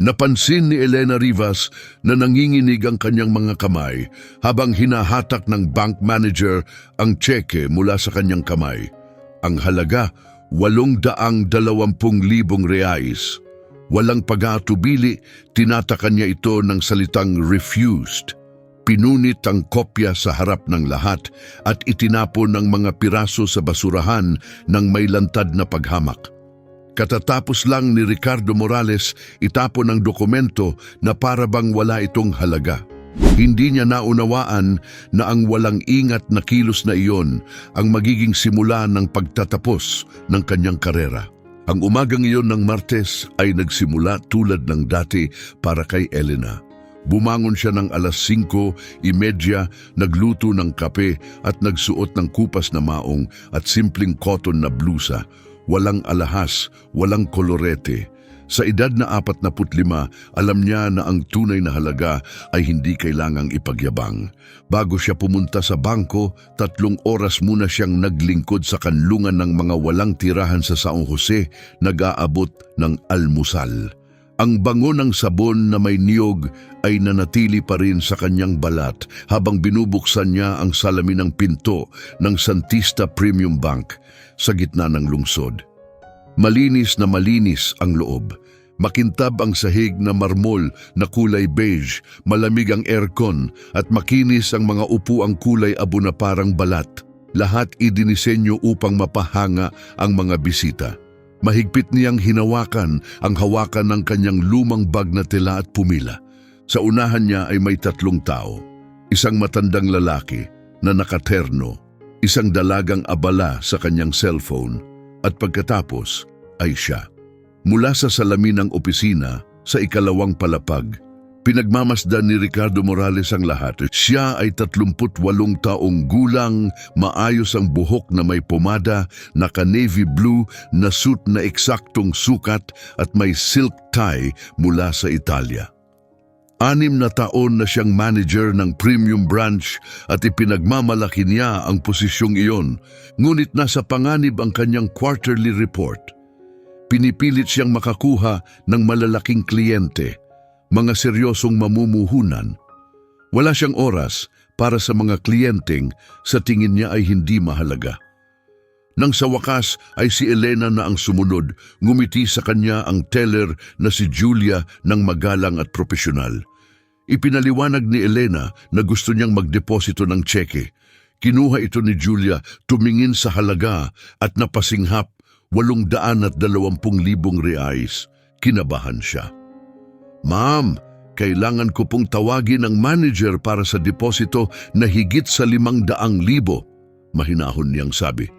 Napansin ni Elena Rivas na nanginginig ang kanyang mga kamay habang hinahatak ng bank manager ang tseke mula sa kanyang kamay. Ang halaga, 820,000 reais. Walang pag-aatubili, tinatakan niya ito ng salitang refused. Pinunit ang kopya sa harap ng lahat at itinapon ng mga piraso sa basurahan ng may lantad na paghamak. Katatapos lang ni Ricardo Morales itapon ang dokumento na para bang wala itong halaga. Hindi niya naunawaan na ang walang ingat na kilos na iyon ang magiging simula ng pagtatapos ng kanyang karera. Ang umagang iyon ng Martes ay nagsimula tulad ng dati para kay Elena. Bumangon siya ng alas 5:30, nagluto ng kape at nagsuot ng kupas na maong at simpleng cotton na blusa. Walang alahas, walang kolorete. Sa edad na 45, alam niya na ang tunay na halaga ay hindi kailangang ipagyabang. Bago siya pumunta sa bangko, 3 oras muna siyang naglingkod sa kanlungan ng mga walang tirahan sa San Jose, nag-aabot ng almusal. Ang bango ng sabon na may niyog ay nanatili pa rin sa kanyang balat habang binubuksan niya ang salamin ng pinto ng Santista Premium Bank sa gitna ng lungsod. Malinis na malinis ang loob. Makintab ang sahig na marmol na kulay beige, malamig ang aircon at makinis ang mga upuang kulay abo na parang balat. Lahat idinisenyo upang mapahanga ang mga bisita. Mahigpit niyang hinawakan ang hawakan ng kanyang lumang bag na tela at pumila. Sa unahan niya ay may 3 tao. Isang matandang lalaki na nakaterno, isang dalagang abala sa kanyang cellphone, at pagkatapos ay siya. Mula sa salamin ng opisina, sa ikalawang palapag, pinagmamasdan ni Ricardo Morales ang lahat. Siya ay 38 taong gulang, maayos ang buhok na may pomada, naka-navy blue na suit na eksaktong sukat at may silk tie mula sa Italia. 6 na taon na siyang manager ng premium branch at ipinagmamalaki niya ang posisyong iyon, ngunit nasa panganib ang kanyang quarterly report. Pinipilit siyang makakuha ng malalaking kliyente, mga seryosong mamumuhunan. Wala siyang oras para sa mga kliyenteng sa tingin niya ay hindi mahalaga. Nang sa wakas ay si Elena na ang sumunod, ngumiti sa kanya ang teller na si Julia ng magalang at propesyonal. Ipinaliwanag ni Elena na gusto niyang magdeposito ng tseke. Kinuha ito ni Julia, tumingin sa halaga at napasinghap 820,000 reais. Kinabahan siya. "Ma'am, kailangan ko pong tawagin ang manager para sa deposito na higit sa 500,000, mahinahon niyang sabi.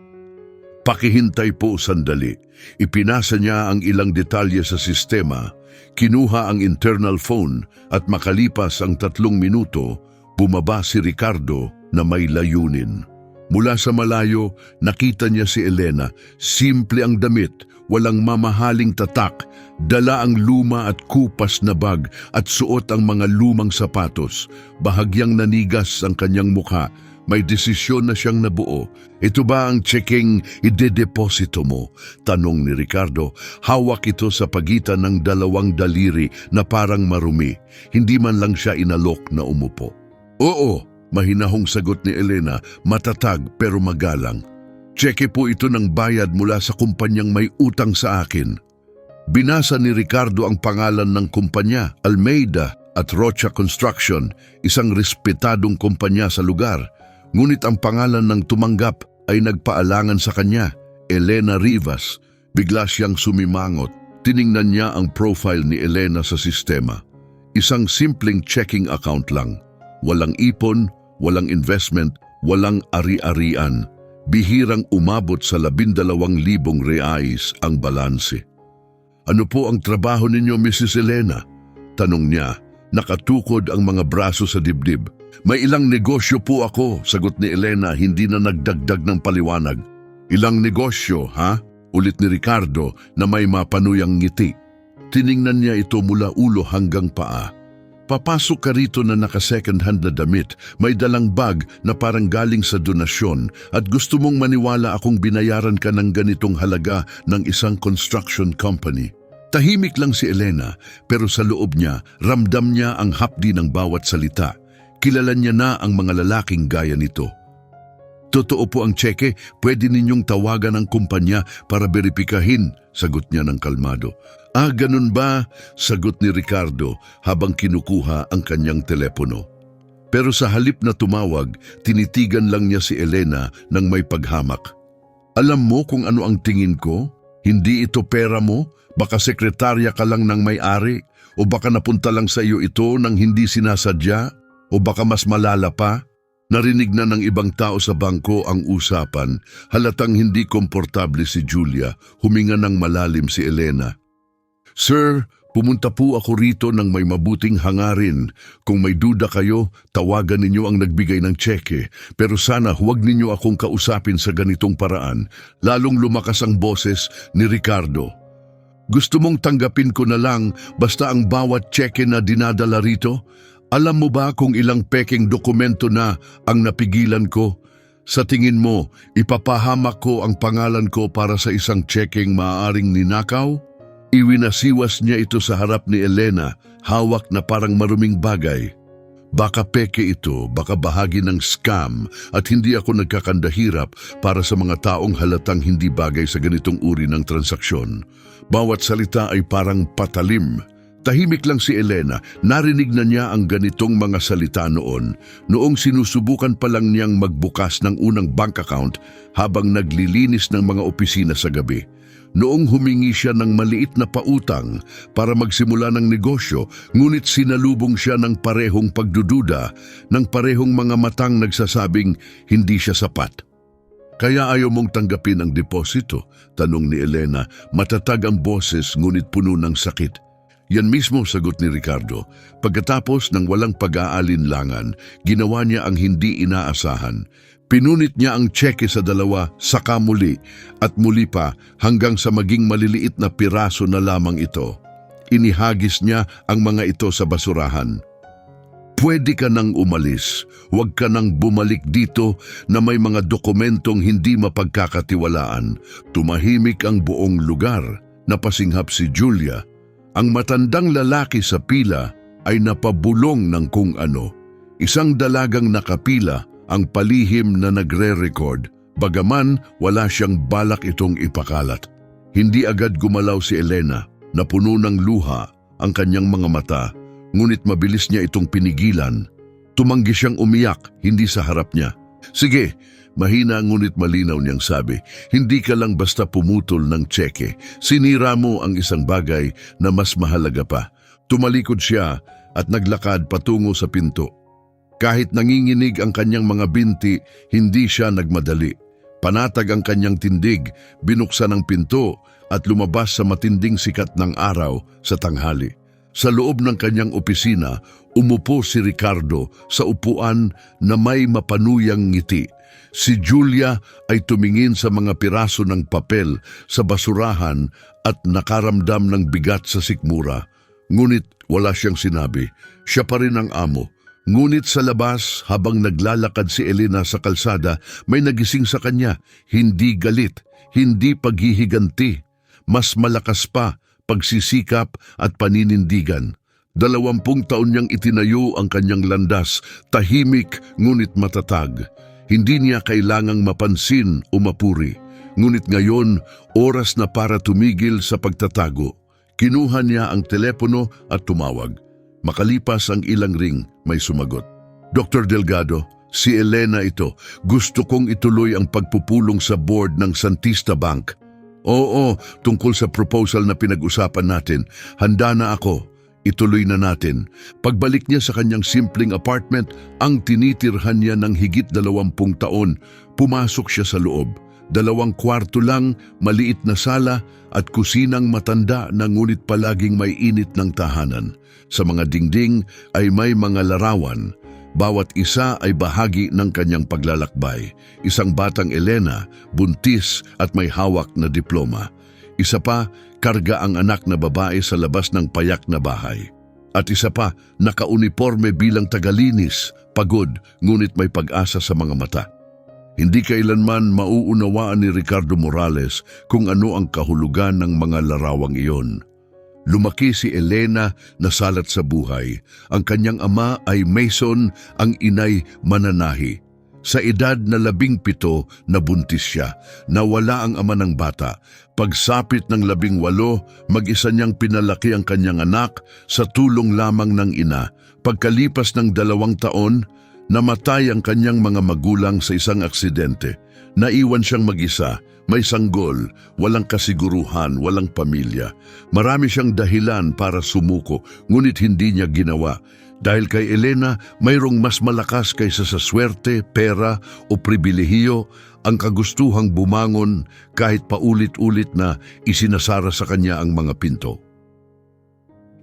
"Pakihintay po sandali." Ipinasa niya ang ilang detalye sa sistema, kinuha ang internal phone at makalipas ang 3 minuto, bumaba si Ricardo na may layunin. Mula sa malayo, nakita niya si Elena. Simple ang damit, walang mamahaling tatak, dala ang luma at kupas na bag at suot ang mga lumang sapatos. Bahagyang nanigas ang kanyang mukha. May desisyon na siyang nabuo. "Ito ba ang tsekeng idedeposito mo?" tanong ni Ricardo. Hawak ito sa pagitan ng 2 daliri na parang marumi. Hindi man lang siya inalok na umupo. "Oo," mahinahong sagot ni Elena, matatag pero magalang. "Tseke po ito ng bayad mula sa kumpanyang may utang sa akin." Binasa ni Ricardo ang pangalan ng kumpanya, Almeida at Rocha Construction, isang respetadong kumpanya sa lugar. Ngunit ang pangalan ng tumanggap ay nagpaalangan sa kanya, Elena Rivas. Bigla siyang sumimangot. Tiningnan niya ang profile ni Elena sa sistema. Isang simpleng checking account lang. Walang ipon, walang investment, walang ari-arian. Bihirang umabot sa 12,000 reais ang balanse. "Ano po ang trabaho ninyo, Mrs. Elena?" tanong niya. Nakatukod ang mga braso sa dibdib. "May ilang negosyo po ako," sagot ni Elena, hindi na nagdagdag ng paliwanag. "Ilang negosyo, ha?" ulit ni Ricardo na may mapanuyang ngiti. Tiningnan niya ito mula ulo hanggang paa. "Papasok ka rito na naka-second hand na damit, may dalang bag na parang galing sa donasyon at gusto mong maniwala akong binayaran ka ng ganitong halaga ng isang construction company." Tahimik lang si Elena pero sa loob niya, ramdam niya ang hapdi ng bawat salita. Kilala niya na ang mga lalaking gaya nito. Totoo po ang tseke, pwede ninyong tawagan ang kumpanya para beripikahin, sagot niya ng kalmado. Ah, ganun ba? Sagot ni Ricardo habang kinukuha ang kanyang telepono. Pero sa halip na tumawag, tinitigan lang niya si Elena ng may paghamak. Alam mo kung ano ang tingin ko? Hindi ito pera mo? Baka sekretarya ka lang ng may-ari? O baka napunta lang sa iyo ito nang hindi sinasadya? O baka mas malala pa? Narinig na ng ibang tao sa bangko ang usapan. Halatang hindi komportable si Julia. Huminga ng malalim si Elena. Sir, pumunta po ako rito ng may mabuting hangarin. Kung may duda kayo, tawagan ninyo ang nagbigay ng tseke. Pero sana huwag ninyo akong kausapin sa ganitong paraan. Lalong lumakas ang boses ni Ricardo. Gusto mong tanggapin ko na lang basta ang bawat tseke na dinadala rito? Alam mo ba kung ilang peking dokumento na ang napigilan ko? Sa tingin mo, ipapahamak ko ang pangalan ko para sa isang tsekeng maaaring ninakaw? Iwinasiwas niya ito sa harap ni Elena, hawak na parang maruming bagay. Baka peke ito, baka bahagi ng scam at hindi ako nagkakandahirap para sa mga taong halatang hindi bagay sa ganitong uri ng transaksyon. Bawat salita ay parang patalim. Tahimik lang si Elena, narinig na niya ang ganitong mga salita noong sinusubukan pa lang niyang magbukas ng unang bank account habang naglilinis ng mga opisina sa gabi. Noong humingi siya ng maliit na pautang para magsimula ng negosyo, ngunit sinalubong siya ng parehong pagdududa, ng parehong mga matang nagsasabing hindi siya sapat. Kaya ayaw mong tanggapin ang deposito? Tanong ni Elena, matatag ang boses ngunit puno ng sakit. Yan mismo, sagot ni Ricardo. Pagkatapos ng walang pag-aalinlangan, ginawa niya ang hindi inaasahan. Pinunit niya ang tseke sa dalawa, saka muli, at muli pa hanggang sa maging maliliit na piraso na lamang ito. Inihagis niya ang mga ito sa basurahan. Pwede ka nang umalis, huwag ka nang bumalik dito na may mga dokumentong hindi mapagkakatiwalaan. Tumahimik ang buong lugar, napasinghap si Julia. Ang matandang lalaki sa pila ay napabulong ng kung ano. Isang dalagang nakapila ang palihim na nagre-record, bagaman wala siyang balak itong ipakalat. Hindi agad gumalaw si Elena, napuno ng luha ang kanyang mga mata, ngunit mabilis niya itong pinigilan. Tumanggi siyang umiyak, hindi sa harap niya. Sige, mahina ngunit malinaw niyang sabi, hindi ka lang basta pumutol ng tseke. Sinira mo ang isang bagay na mas mahalaga pa. Tumalikod siya at naglakad patungo sa pinto. Kahit nanginginig ang kanyang mga binti, hindi siya nagmadali. Panatag ang kanyang tindig, binuksan ang pinto at lumabas sa matinding sikat ng araw sa tanghali. Sa loob ng kanyang opisina, umupo si Ricardo sa upuan na may mapanuyang ngiti. Si Julia ay tumingin sa mga piraso ng papel sa basurahan at nakaramdam ng bigat sa sikmura. Ngunit wala siyang sinabi. Siya pa rin ang amo. Ngunit sa labas, habang naglalakad si Elena sa kalsada, may nagising sa kanya. Hindi galit, hindi paghihiganti. Mas malakas pa, pagsisikap at paninindigan. 20 taon niyang itinayo ang kanyang landas, tahimik ngunit matatag. Hindi niya kailangang mapansin o mapuri. Ngunit ngayon, oras na para tumigil sa pagtatago. Kinuha niya ang telepono at tumawag. Makalipas ang ilang ring, may sumagot. Dr. Delgado, si Elena ito. Gusto kong ituloy ang pagpupulong sa board ng Santista Bank. Oo, tungkol sa proposal na pinag-usapan natin. Handa na ako. Ituloy na natin. Pagbalik niya sa kanyang simpleng apartment, ang tinitirhan niya ng higit 20 taon. Pumasok siya sa loob. 2 kwarto lang, maliit na sala at kusinang matanda na ngunit palaging may init ng tahanan. Sa mga dingding ay may mga larawan. Bawat isa ay bahagi ng kanyang paglalakbay. Isang batang Elena, buntis at may hawak na diploma. Isa pa, karga ang anak na babae sa labas ng payak na bahay. At isa pa, nakauniforme bilang tagalinis, pagod, ngunit may pag-asa sa mga mata. Hindi kailanman mauunawaan ni Ricardo Morales kung ano ang kahulugan ng mga larawang iyon. Lumaki si Elena na salat sa buhay. Ang kanyang ama ay Mason, ang inay mananahi. Sa edad na 17, nabuntis siya. Nawala ang ama ng bata. Pagsapit ng 18, mag-isa niyang pinalaki ang kanyang anak sa tulong lamang ng ina. Pagkalipas ng 2 taon, namatay ang kanyang mga magulang sa isang aksidente. Naiwan siyang mag-isa, may sanggol, walang kasiguruhan, walang pamilya. Marami siyang dahilan para sumuko, ngunit hindi niya ginawa. Dahil kay Elena, mayroong mas malakas kaysa sa swerte, pera o pribilehiyo, ang kagustuhang bumangon kahit paulit-ulit na isinasara sa kanya ang mga pinto.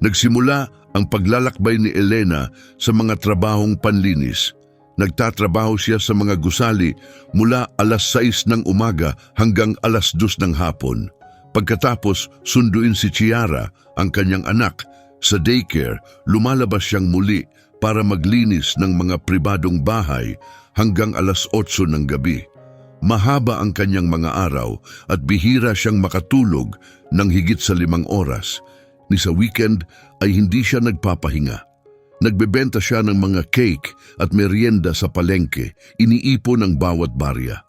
Nagsimula ang paglalakbay ni Elena sa mga trabahong panlinis. Nagtatrabaho siya sa mga gusali mula 6:00 ng umaga hanggang 2:00 ng hapon. Pagkatapos, sunduin si Chiara, ang kanyang anak. Sa daycare, lumalabas siyang muli para maglinis ng mga pribadong bahay hanggang 8:00 ng gabi. Mahaba ang kanyang mga araw at bihira siyang makatulog ng higit sa 5 oras. Ni sa weekend ay hindi siya nagpapahinga. Nagbebenta siya ng mga cake at merienda sa palengke, iniipon ng bawat barya.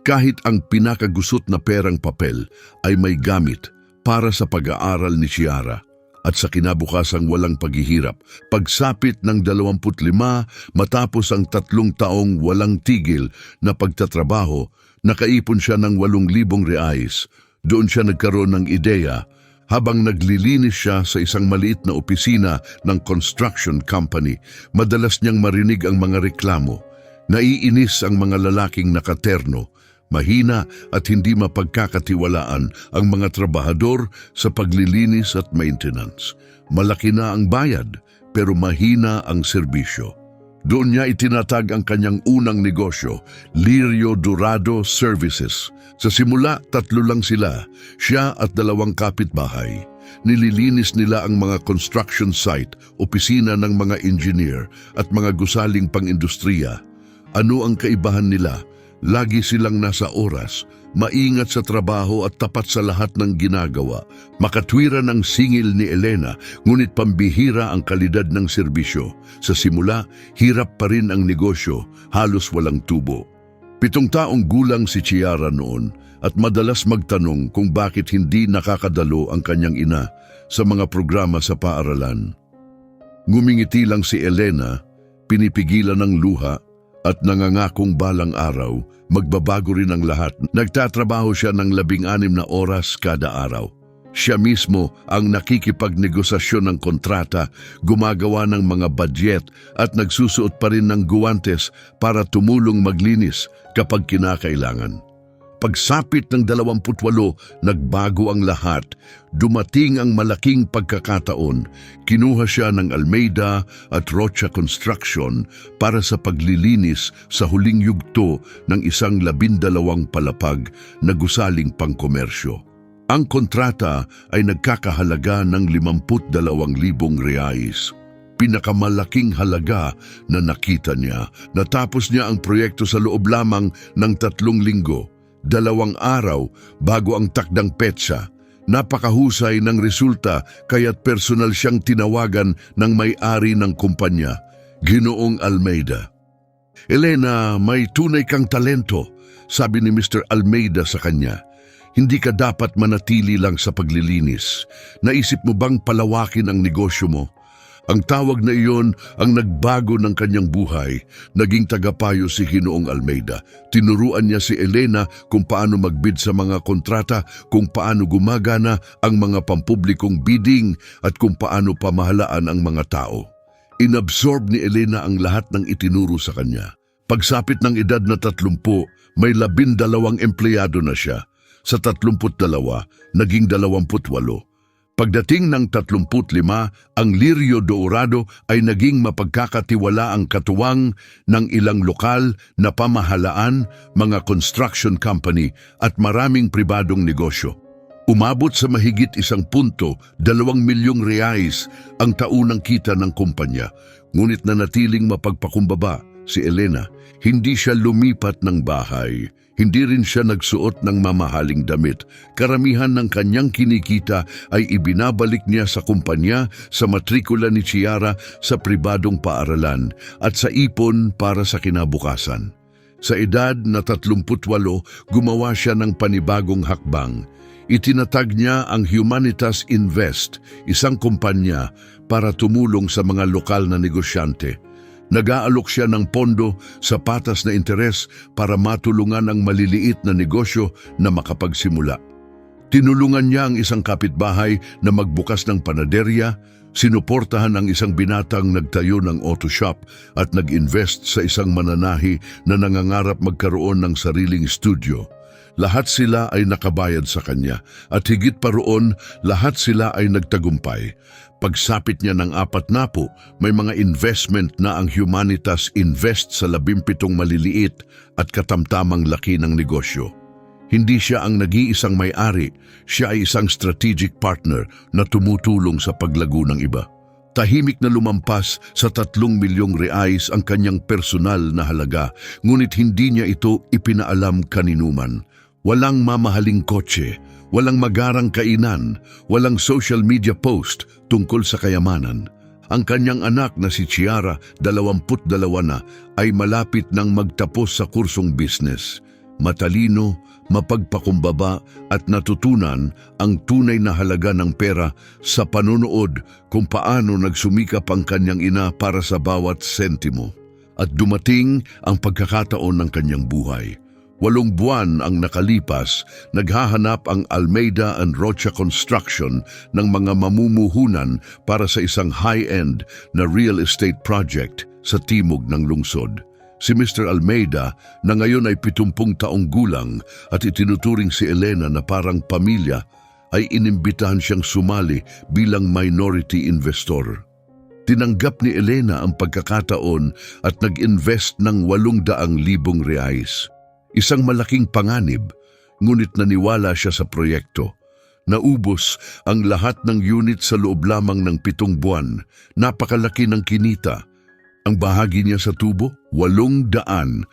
Kahit ang pinakagusot na perang papel ay may gamit para sa pag-aaral ni Chiara. At sa kinabukasang walang paghihirap, pagsapit ng 25 matapos ang 3 taong walang tigil na pagtatrabaho, nakaipon siya ng 8,000 reais. Doon siya nagkaroon ng ideya habang naglilinis siya sa isang maliit na opisina ng construction company. Madalas niyang marinig ang mga reklamo. Naiinis ang mga lalaking nakaterno. Mahina at hindi mapagkakatiwalaan ang mga trabahador sa paglilinis at maintenance. Malaki na ang bayad pero mahina ang serbisyo. Doon niya itinatag ang kanyang unang negosyo, Lirio Dorado Services. Sa simula, 3 lang sila, siya at 2 kapitbahay. Nililinis nila ang mga construction site, opisina ng mga engineer at mga gusaling pang-industriya. Ano ang kaibahan nila? Lagi silang nasa oras, maingat sa trabaho at tapat sa lahat ng ginagawa. Makatwiran ang singil ni Elena, ngunit pambihira ang kalidad ng serbisyo. Sa simula, hirap pa rin ang negosyo, halos walang tubo. 7 taong gulang si Chiara noon at madalas magtanong kung bakit hindi nakakadalo ang kanyang ina sa mga programa sa paaralan. Ngumingiti lang si Elena, pinipigilan ng luha, at nangangakong balang araw, magbabago rin ang lahat. Nagtatrabaho siya ng 16 na oras kada araw. Siya mismo ang nakikipagnegosasyon ng kontrata, gumagawa ng mga budget at nagsusuot pa rin ng guwantes para tumulong maglinis kapag kinakailangan. Pagsapit ng 28, nagbago ang lahat. Dumating ang malaking pagkakataon. Kinuha siya ng Almeida at Rocha Construction para sa paglilinis sa huling yugto ng isang 12 palapag na gusaling pangkomersyo. Ang kontrata ay nagkakahalaga ng 52,000 reais. Pinakamalaking halaga na nakita niya. Natapos niya ang proyekto sa loob lamang ng 3 linggo. 2 araw bago ang takdang petsa. Napakahusay ng resulta kaya't personal siyang tinawagan ng may-ari ng kumpanya, Ginoong Almeida. Elena, may tunay kang talento, sabi ni Mr. Almeida sa kanya. Hindi ka dapat manatili lang sa paglilinis. Naisip mo bang palawakin ang negosyo mo? Ang tawag na iyon ang nagbago ng kanyang buhay. Naging tagapayo si Ginoong Almeida. Tinuruan niya si Elena kung paano magbid sa mga kontrata, kung paano gumagana ang mga pampublikong bidding at kung paano pamahalaan ang mga tao. Inabsorb ni Elena ang lahat ng itinuro sa kanya. Pagsapit ng edad na 30, may 12 empleyado na siya. Sa 32, naging 28. Pagdating ng 35, ang Lirio Dorado ay naging mapagkakatiwalaang katuwang ng ilang lokal na pamahalaan, mga construction company at maraming pribadong negosyo. Umabot sa mahigit 1.2 milyong reais ang taunang kita ng kumpanya, ngunit nanatiling mapagpakumbaba Si Elena, hindi siya lumipat ng bahay. Hindi rin siya nagsuot ng mamahaling damit. Karamihan ng kanyang kinikita ay ibinabalik niya sa kumpanya, sa matrikula ni Chiara, sa pribadong paaralan at sa ipon para sa kinabukasan. Sa edad na 38, gumawa siya ng panibagong hakbang. Itinatag niya ang Humanitas Invest, isang kumpanya para tumulong sa mga lokal na negosyante. Nag-aalok siya ng pondo sa patas na interes para matulungan ang maliliit na negosyo na makapagsimula. Tinulungan niya ang isang kapitbahay na magbukas ng panaderya, sinuportahan ang isang binatang nagtayo ng auto shop at nag-invest sa isang mananahi na nangangarap magkaroon ng sariling studio. Lahat sila ay nakabayad sa kanya at higit pa roon, lahat sila ay nagtagumpay. Pagsapit niya ng 40, may mga investment na ang Humanitas Invest sa 17 maliliit at katamtamang laki ng negosyo. Hindi siya ang nag-iisang may-ari, siya ay isang strategic partner na tumutulong sa paglago ng iba. Tahimik na lumampas sa 3 milyong reais ang kanyang personal na halaga, ngunit hindi niya ito ipinaalam kaninuman. Walang mamahaling kotse, walang magarang kainan, walang social media post tungkol sa kayamanan. Ang kanyang anak na si Chiara, 22 na, ay malapit nang magtapos sa kursong business. Matalino, mapagpakumbaba at natutunan ang tunay na halaga ng pera sa panonood kung paano nagsumikap ang kanyang ina para sa bawat sentimo. At dumating ang pagkakataon ng kanyang buhay. 8 buwan ang nakalipas, naghahanap ang Almeida and Rocha Construction ng mga mamumuhunan para sa isang high-end na real estate project sa timog ng lungsod. Si Mr. Almeida, na ngayon ay 70 taong gulang at itinuturing si Elena na parang pamilya, ay inimbitahan siyang sumali bilang minority investor. Tinanggap ni Elena ang pagkakataon at nag-invest ng 800,000 reais. Isang malaking panganib, ngunit naniwala siya sa proyekto. Naubos ang lahat ng unit sa loob lamang ng 7 buwan. Napakalaki ng kinita. Ang bahagi niya sa tubo, 820,000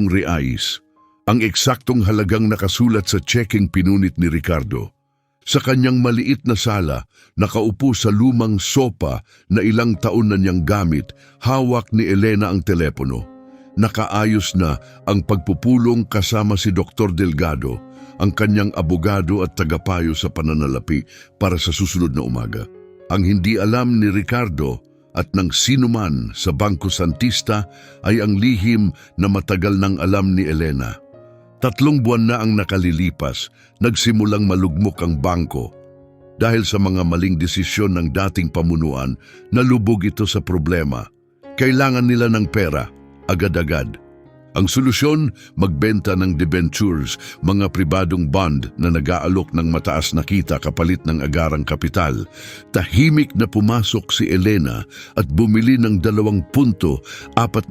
reais. Ang eksaktong halagang nakasulat sa checking pinunit ni Ricardo. Sa kanyang maliit na sala, nakaupo sa lumang sopa na ilang taon na niyang gamit, hawak ni Elena ang telepono. Nakaayos na ang pagpupulong kasama si Dr. Delgado, ang kanyang abogado at tagapayo sa pananalapi para sa susunod na umaga. Ang hindi alam ni Ricardo at ng sinuman sa Bangko Santista ay ang lihim na matagal nang alam ni Elena. 3 buwan na ang nakalilipas, nagsimulang malugmok ang bangko. Dahil sa mga maling desisyon ng dating pamunuan, nalubog ito sa problema. Kailangan nila ng pera, agad-agad. Ang solusyon, magbenta ng debentures, mga pribadong bond na nag-aalok ng mataas na kita kapalit ng agarang kapital. Tahimik na pumasok si Elena at bumili ng 2.4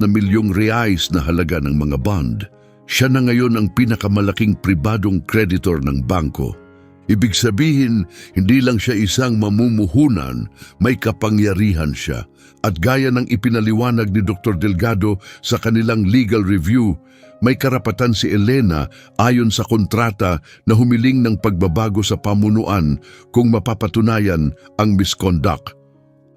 milyong reais na halaga ng mga bond. Siya na ngayon ang pinakamalaking pribadong creditor ng bangko. Ibig sabihin, hindi lang siya isang mamumuhunan, may kapangyarihan siya. At gaya ng ipinaliwanag ni Dr. Delgado sa kanilang legal review, may karapatan si Elena ayon sa kontrata na humiling ng pagbabago sa pamunuan kung mapapatunayan ang misconduct.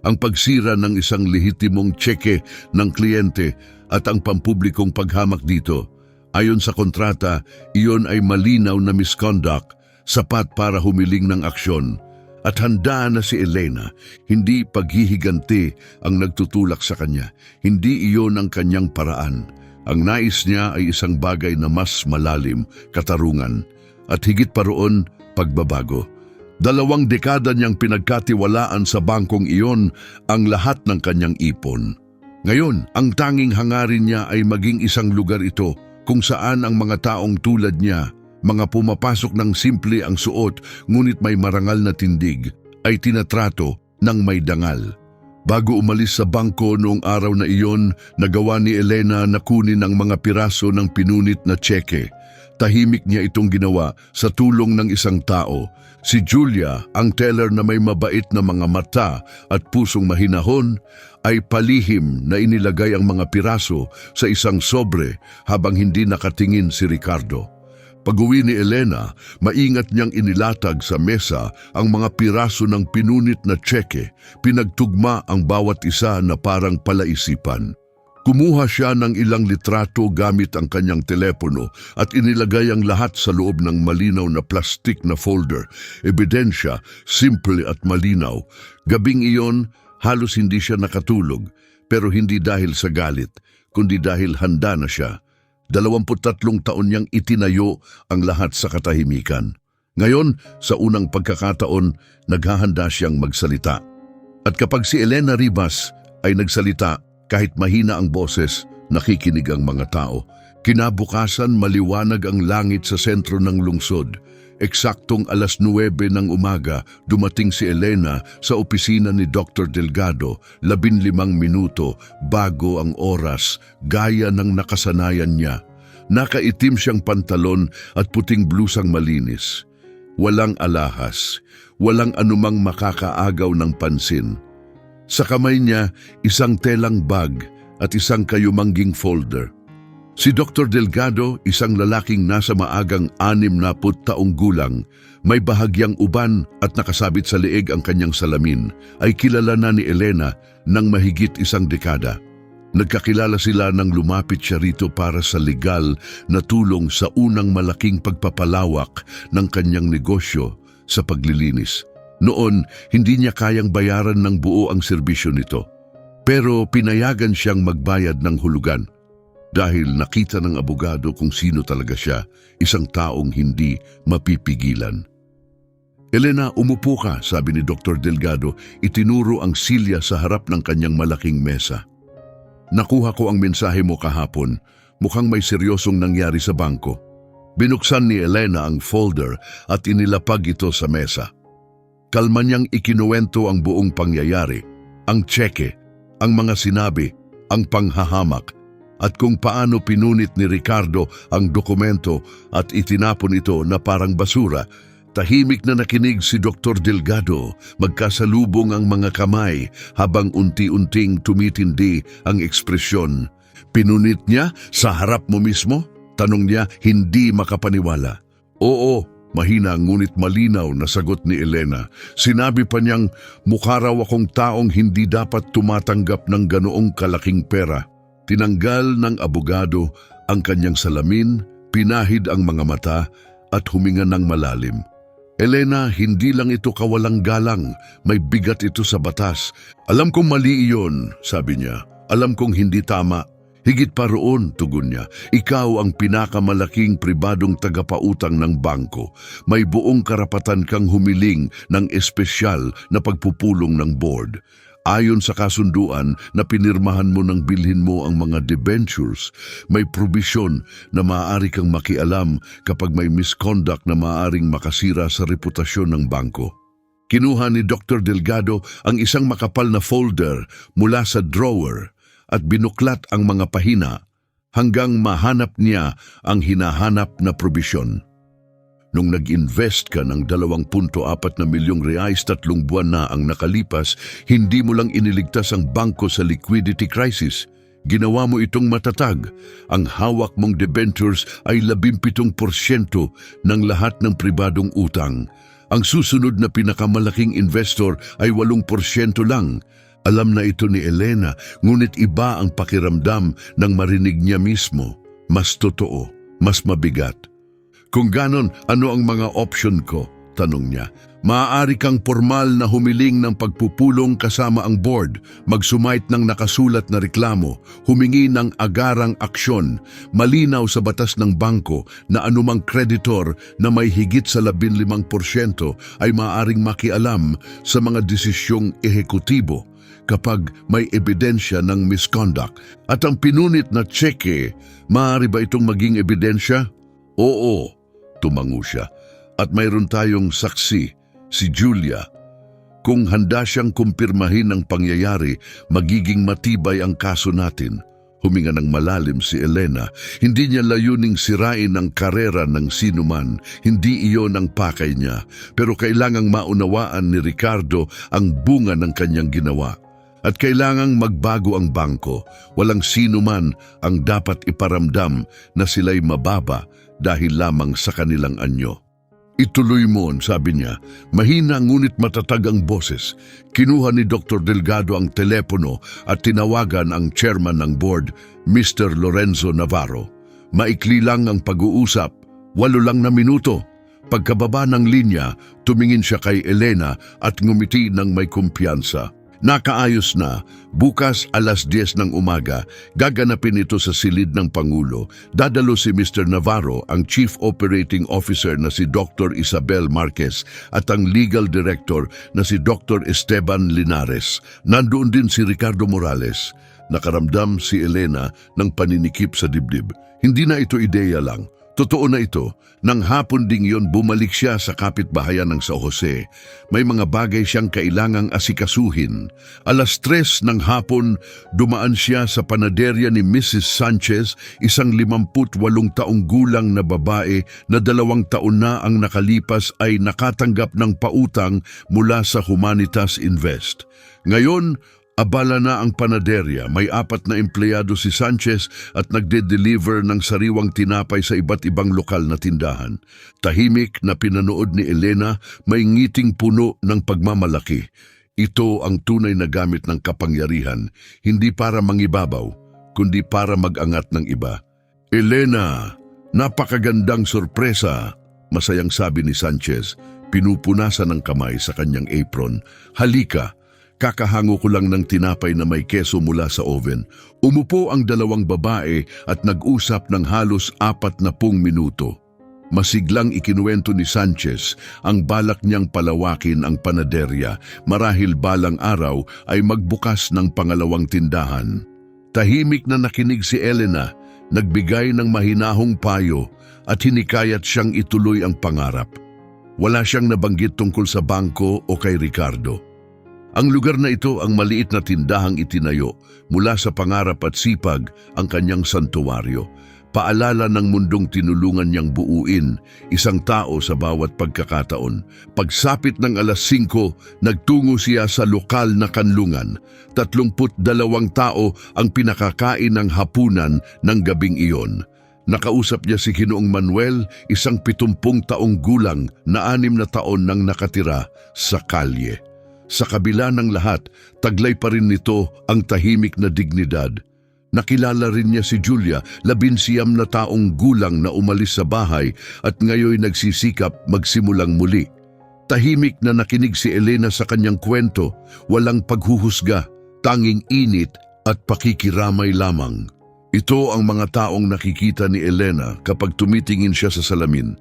Ang pagsira ng isang lehitimong tseke ng kliyente at ang pampublikong paghamak dito. Ayon sa kontrata, iyon ay malinaw na misconduct, sapat para humiling ng aksyon. At handa na si Elena, hindi paghihiganti ang nagtutulak sa kanya. Hindi iyon ang kanyang paraan. Ang nais niya ay isang bagay na mas malalim, katarungan. At higit pa roon, pagbabago. 2 dekada niyang pinagkatiwalaan sa bangkong iyon ang lahat ng kanyang ipon. Ngayon, ang tanging hangarin niya ay maging isang lugar ito kung saan ang mga taong tulad niya, mga pumapasok ng simple ang suot ngunit may marangal na tindig, ay tinatrato ng may dangal. Bago umalis sa bangko noong araw na iyon, nagawa ni Elena na kunin ang mga piraso ng pinunit na tseke. Tahimik niya itong ginawa sa tulong ng isang tao. Si Julia, ang teller na may mabait na mga mata at pusong mahinahon, ay palihim na inilagay ang mga piraso sa isang sobre habang hindi nakatingin si Ricardo. Pag-uwi ni Elena, maingat niyang inilatag sa mesa ang mga piraso ng pinunit na tseke, pinagtugma ang bawat isa na parang palaisipan. Kumuha siya ng ilang litrato gamit ang kanyang telepono at inilagay ang lahat sa loob ng malinaw na plastik na folder. Ebidensya, simple at malinaw. Gabing iyon, halos hindi siya nakatulog, pero hindi dahil sa galit, kundi dahil handa na siya. 23 taon niyang itinayo ang lahat sa katahimikan. Ngayon, sa unang pagkakataon, naghahanda siyang magsalita. At kapag si Elena Rivas ay nagsalita, kahit mahina ang boses, nakikinig ang mga tao. Kinabukasan, maliwanag ang langit sa sentro ng lungsod. Eksaktong 9:09 ng umaga, dumating si Elena sa opisina ni Dr. Delgado, 15 minuto bago ang oras, gaya ng nakasanayan niya. Nakaitim siyang pantalon at puting blusang malinis. Walang alahas, walang anumang makakaagaw ng pansin. Sa kamay niya, isang telang bag at isang kayumangging folder. Si Dr. Delgado, isang lalaking nasa maagang 60 taong gulang, may bahagyang uban at nakasabit sa leeg ang kanyang salamin, ay kilala na ni Elena ng mahigit 1 dekada. Nagkakilala sila nang lumapit siya rito para sa legal na tulong sa unang malaking pagpapalawak ng kanyang negosyo sa paglilinis. Noon, hindi niya kayang bayaran ng buo ang serbisyo nito. Pero pinayagan siyang magbayad ng hulugan. Dahil nakita ng abogado kung sino talaga siya, isang taong hindi mapipigilan. Elena, umupo ka, sabi ni Dr. Delgado, itinuro ang silya sa harap ng kanyang malaking mesa. Nakuha ko ang mensahe mo kahapon, mukhang may seryosong nangyari sa bangko. Binuksan ni Elena ang folder at inilapag ito sa mesa. Kalma niyang ikinuwento ang buong pangyayari, ang tseke, ang mga sinabi, ang panghahamak, at kung paano pinunit ni Ricardo ang dokumento at itinapon ito na parang basura. Tahimik na nakinig si Dr. Delgado, magkasalubong ang mga kamay habang unti-unting tumitindi ang ekspresyon. Pinunit niya sa harap mo mismo? Tanong niya, hindi makapaniwala. Oo. Mahina ngunit malinaw na sagot ni Elena. Sinabi pa niyang, mukha raw akong taong hindi dapat tumatanggap ng ganoong kalaking pera. Tinanggal ng abogado ang kanyang salamin, pinahid ang mga mata at huminga ng malalim. Elena, hindi lang ito kawalang galang, may bigat ito sa batas. Alam kong mali iyon, sabi niya. Alam kong hindi tama. Higit pa roon, tugon niya, ikaw ang pinakamalaking pribadong tagapautang ng bangko. May buong karapatan kang humiling ng espesyal na pagpupulong ng board. Ayon sa kasunduan na pinirmahan mo nang bilhin mo ang mga debentures, may probisyon na maaari kang makialam kapag may misconduct na maaaring makasira sa reputasyon ng bangko. Kinuha ni Dr. Delgado ang isang makapal na folder mula sa drawer at binuklat ang mga pahina hanggang mahanap niya ang hinahanap na probisyon. Nung nag-invest ka ng 2.4 na milyong reais 3 buwan na ang nakalipas, hindi mo lang iniligtas ang bangko sa liquidity crisis. Ginawa mo itong matatag. Ang hawak mong debentures ay 17% ng lahat ng pribadong utang. Ang susunod na pinakamalaking investor ay 8% lang. Alam na ito ni Elena, ngunit iba ang pakiramdam nang marinig niya mismo. Mas totoo, mas mabigat. Kung ganon, ano ang mga option ko? Tanong niya. Maaari kang formal na humiling ng pagpupulong kasama ang board, magsumite ng nakasulat na reklamo, humingi ng agarang aksyon, malinaw sa batas ng bangko na anumang kreditor na may higit sa 15% ay maaaring makialam sa mga desisyong ehekutibo kapag may ebidensya ng misconduct. At ang pinunit na tseke, maaari ba itong maging ebidensya? Oo, tumango siya. At mayroon tayong saksi, si Julia. Kung handa siyang kumpirmahin ang pangyayari, magiging matibay ang kaso natin. Huminga ng malalim si Elena. Hindi niya layuning sirain ang karera ng sinuman. Hindi iyon ang pakay niya. Pero kailangang maunawaan ni Ricardo ang bunga ng kanyang ginawa. At kailangang magbago ang bangko. Walang sinuman ang dapat iparamdam na sila'y mababa dahil lamang sa kanilang anyo. Ituloy mo, sabi niya. Mahina ngunit matatag ang boses. Kinuha ni Dr. Delgado ang telepono at tinawagan ang chairman ng board, Mr. Lorenzo Navarro. Maikli lang ang pag-uusap, 8 lang na minuto. Pagkababa ng linya, tumingin siya kay Elena at ngumiti ng may kumpiyansa. Nakaayos na, bukas 10:00 ng umaga, gaganapin ito sa silid ng Pangulo. Dadalo si Mr. Navarro, ang Chief Operating Officer na si Dr. Isabel Marquez at ang Legal Director na si Dr. Esteban Linares. Nandoon din si Ricardo Morales. Nakaramdam si Elena ng paninikip sa dibdib. Hindi na ito ideya lang. Totoo na ito. Nang hapon ding yon bumalik siya sa kapitbahayan ng San Jose. May mga bagay siyang kailangang asikasuhin. 3:00 ng hapon, dumaan siya sa panaderya ni Mrs. Sanchez, isang 58 taong gulang na babae na 2 taon na ang nakalipas ay nakatanggap ng pautang mula sa Humanitas Invest. Ngayon, abala na ang panaderya. May 4 na empleyado si Sanchez at nagde-deliver ng sariwang tinapay sa iba't ibang lokal na tindahan. Tahimik na pinanood ni Elena, may ngiting puno ng pagmamalaki. Ito ang tunay na gamit ng kapangyarihan, hindi para mangibabaw, kundi para mag-angat ng iba. Elena, napakagandang sorpresa, masayang sabi ni Sanchez, pinupunasan ng kamay sa kanyang apron. Halika. Kakahango ko lang ng tinapay na may keso mula sa oven. Umupo ang 2 babae at nag-usap ng halos 40 minuto. Masiglang ikinuwento ni Sanchez ang balak niyang palawakin ang panaderya marahil balang araw ay magbukas ng pangalawang tindahan. Tahimik na nakinig si Elena, nagbigay ng mahinahong payo at hinikayat siyang ituloy ang pangarap. Wala siyang nabanggit tungkol sa bangko o kay Ricardo. Ang lugar na ito ang maliit na tindahang itinayo mula sa pangarap at sipag ang kanyang santuwaryo. Paalala ng mundong tinulungan niyang buuin, isang tao sa bawat pagkakataon. Pagsapit ng 5:00, nagtungo siya sa lokal na kanlungan. 32 tao ang pinakakain ng hapunan ng gabing iyon. Nakausap niya si Ginoong Manuel, isang 70 taong gulang na 6 na taon nang nakatira sa kalye. Sa kabila ng lahat, taglay pa rin nito ang tahimik na dignidad. Nakilala rin niya si Julia, 19 na taong gulang na umalis sa bahay at ngayon nagsisikap magsimulang muli. Tahimik na nakinig si Elena sa kanyang kwento, walang paghuhusga, tanging init at pakikiramay lamang. Ito ang mga taong nakikita ni Elena kapag tumitingin siya sa salamin.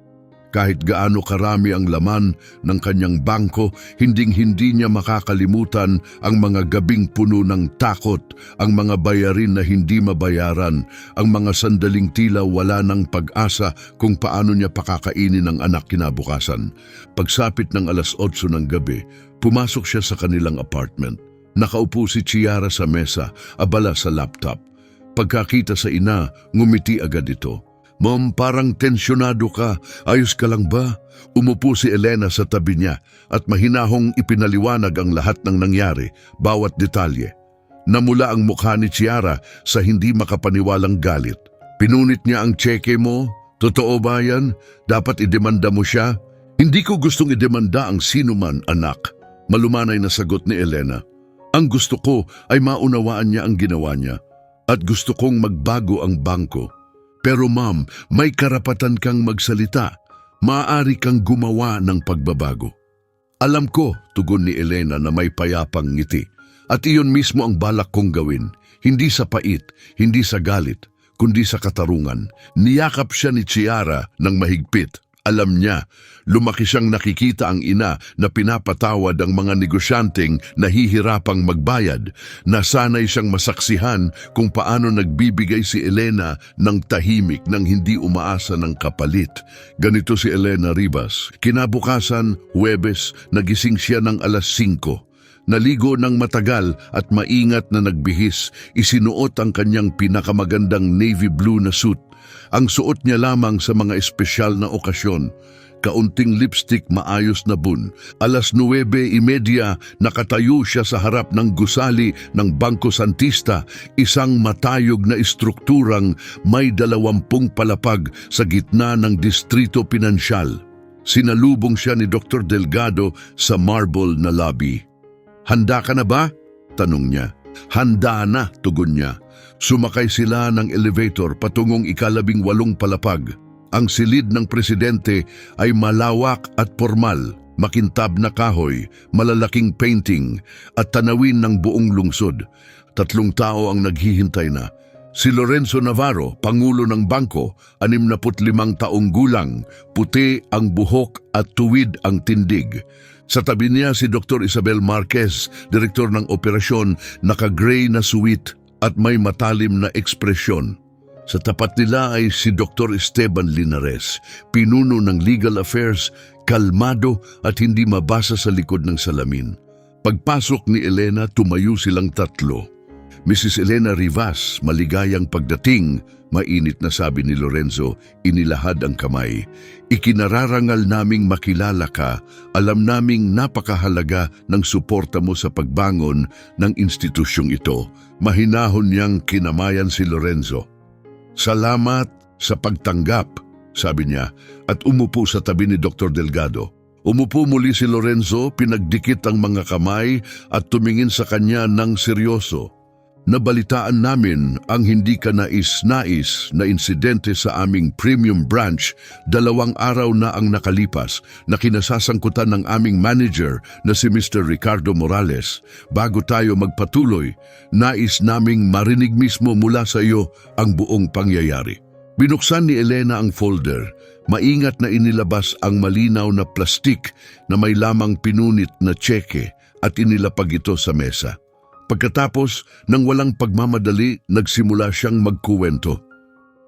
Kahit gaano karami ang laman ng kanyang bangko, hinding-hindi niya makakalimutan ang mga gabing puno ng takot, ang mga bayarin na hindi mabayaran, ang mga sandaling tila wala ng pag-asa kung paano niya pakakainin ang anak kinabukasan. Pagsapit ng 8:00 ng gabi, pumasok siya sa kanilang apartment. Nakaupo si Chiara sa mesa, abala sa laptop. Pagkakita sa ina, ngumiti agad ito. Ma'am, parang tensyonado ka. Ayos ka lang ba? Umupo si Elena sa tabi niya at mahinahong ipinaliwanag ang lahat ng nangyari, bawat detalye. Namula ang mukha ni Chiara sa hindi makapaniwalang galit. Pinunit niya ang tseke mo? Totoo ba yan? Dapat idemanda mo siya? Hindi ko gustong idemanda ang sinuman, anak. Malumanay na sagot ni Elena. Ang gusto ko ay maunawaan niya ang ginawa niya at gusto kong magbago ang bangko. Pero ma'am, may karapatan kang magsalita. Maaari kang gumawa ng pagbabago. Alam ko, tugon ni Elena na may payapang ngiti. At iyon mismo ang balak kong gawin. Hindi sa pait, hindi sa galit, kundi sa katarungan. Niyakap siya ni Chiara ng mahigpit. Alam niya, lumaki siyang nakikita ang ina na pinapatawad ang mga negosyanteng nahihirapang magbayad. Nasanay siyang masaksihan kung paano nagbibigay si Elena ng tahimik nang hindi umaasa ng kapalit. Ganito si Elena Rivas. Kinabukasan, Huwebes, nagising siya ng 5:00. Naligo ng matagal at maingat na nagbihis, isinuot ang kanyang pinakamagandang navy blue na suit. Ang suot niya lamang sa mga espesyal na okasyon. Kaunting lipstick, maayos na bun. 9:30, nakatayo siya sa harap ng gusali ng Bangko Santista, isang matayog na istrukturang may 20 palapag sa gitna ng distrito pinansyal. Sinalubong siya ni Dr. Delgado sa marble na lobby. "Handa ka na ba?" tanong niya. "Handa na," tugon niya. Sumakay sila ng elevator patungong 18 palapag. Ang silid ng presidente ay malawak at formal, makintab na kahoy, malalaking painting at tanawin ng buong lungsod. 3 tao ang naghihintay na. Si Lorenzo Navarro, Pangulo ng Bangko, 65 taong gulang, puti ang buhok at tuwid ang tindig. Sa tabi niya si Dr. Isabel Marquez, Direktor ng Operasyon, naka-gray na suwit at may matalim na ekspresyon. Sa tapat nila ay si Dr. Esteban Linares, pinuno ng Legal Affairs, kalmado at hindi mabasa sa likod ng salamin. Pagpasok ni Elena, tumayo silang 3. "Mrs. Elena Rivas, maligayang pagdating," mainit na sabi ni Lorenzo, inilahad ang kamay. "Ikinararangal naming makilala ka, alam naming napakahalaga ng suporta mo sa pagbangon ng institusyong ito." Mahinahon niyang kinamayan si Lorenzo. "Salamat sa pagtanggap," sabi niya at umupo sa tabi ni Dr. Delgado. Umupo muli si Lorenzo, pinagdikit ang mga kamay at tumingin sa kanya ng seryoso. "Nabalitaan namin ang hindi ka nais-nais na insidente sa aming premium branch. 2 araw na ang nakalipas na kinasasangkutan ng aming manager na si Mr. Ricardo Morales. Bago tayo magpatuloy, nais naming marinig mismo mula sa iyo ang buong pangyayari." Binuksan ni Elena ang folder. Maingat na inilabas ang malinaw na plastik na may lamang pinunit na tseke at inilapag ito sa mesa. Pagkatapos, nang walang pagmamadali, nagsimula siyang magkuwento.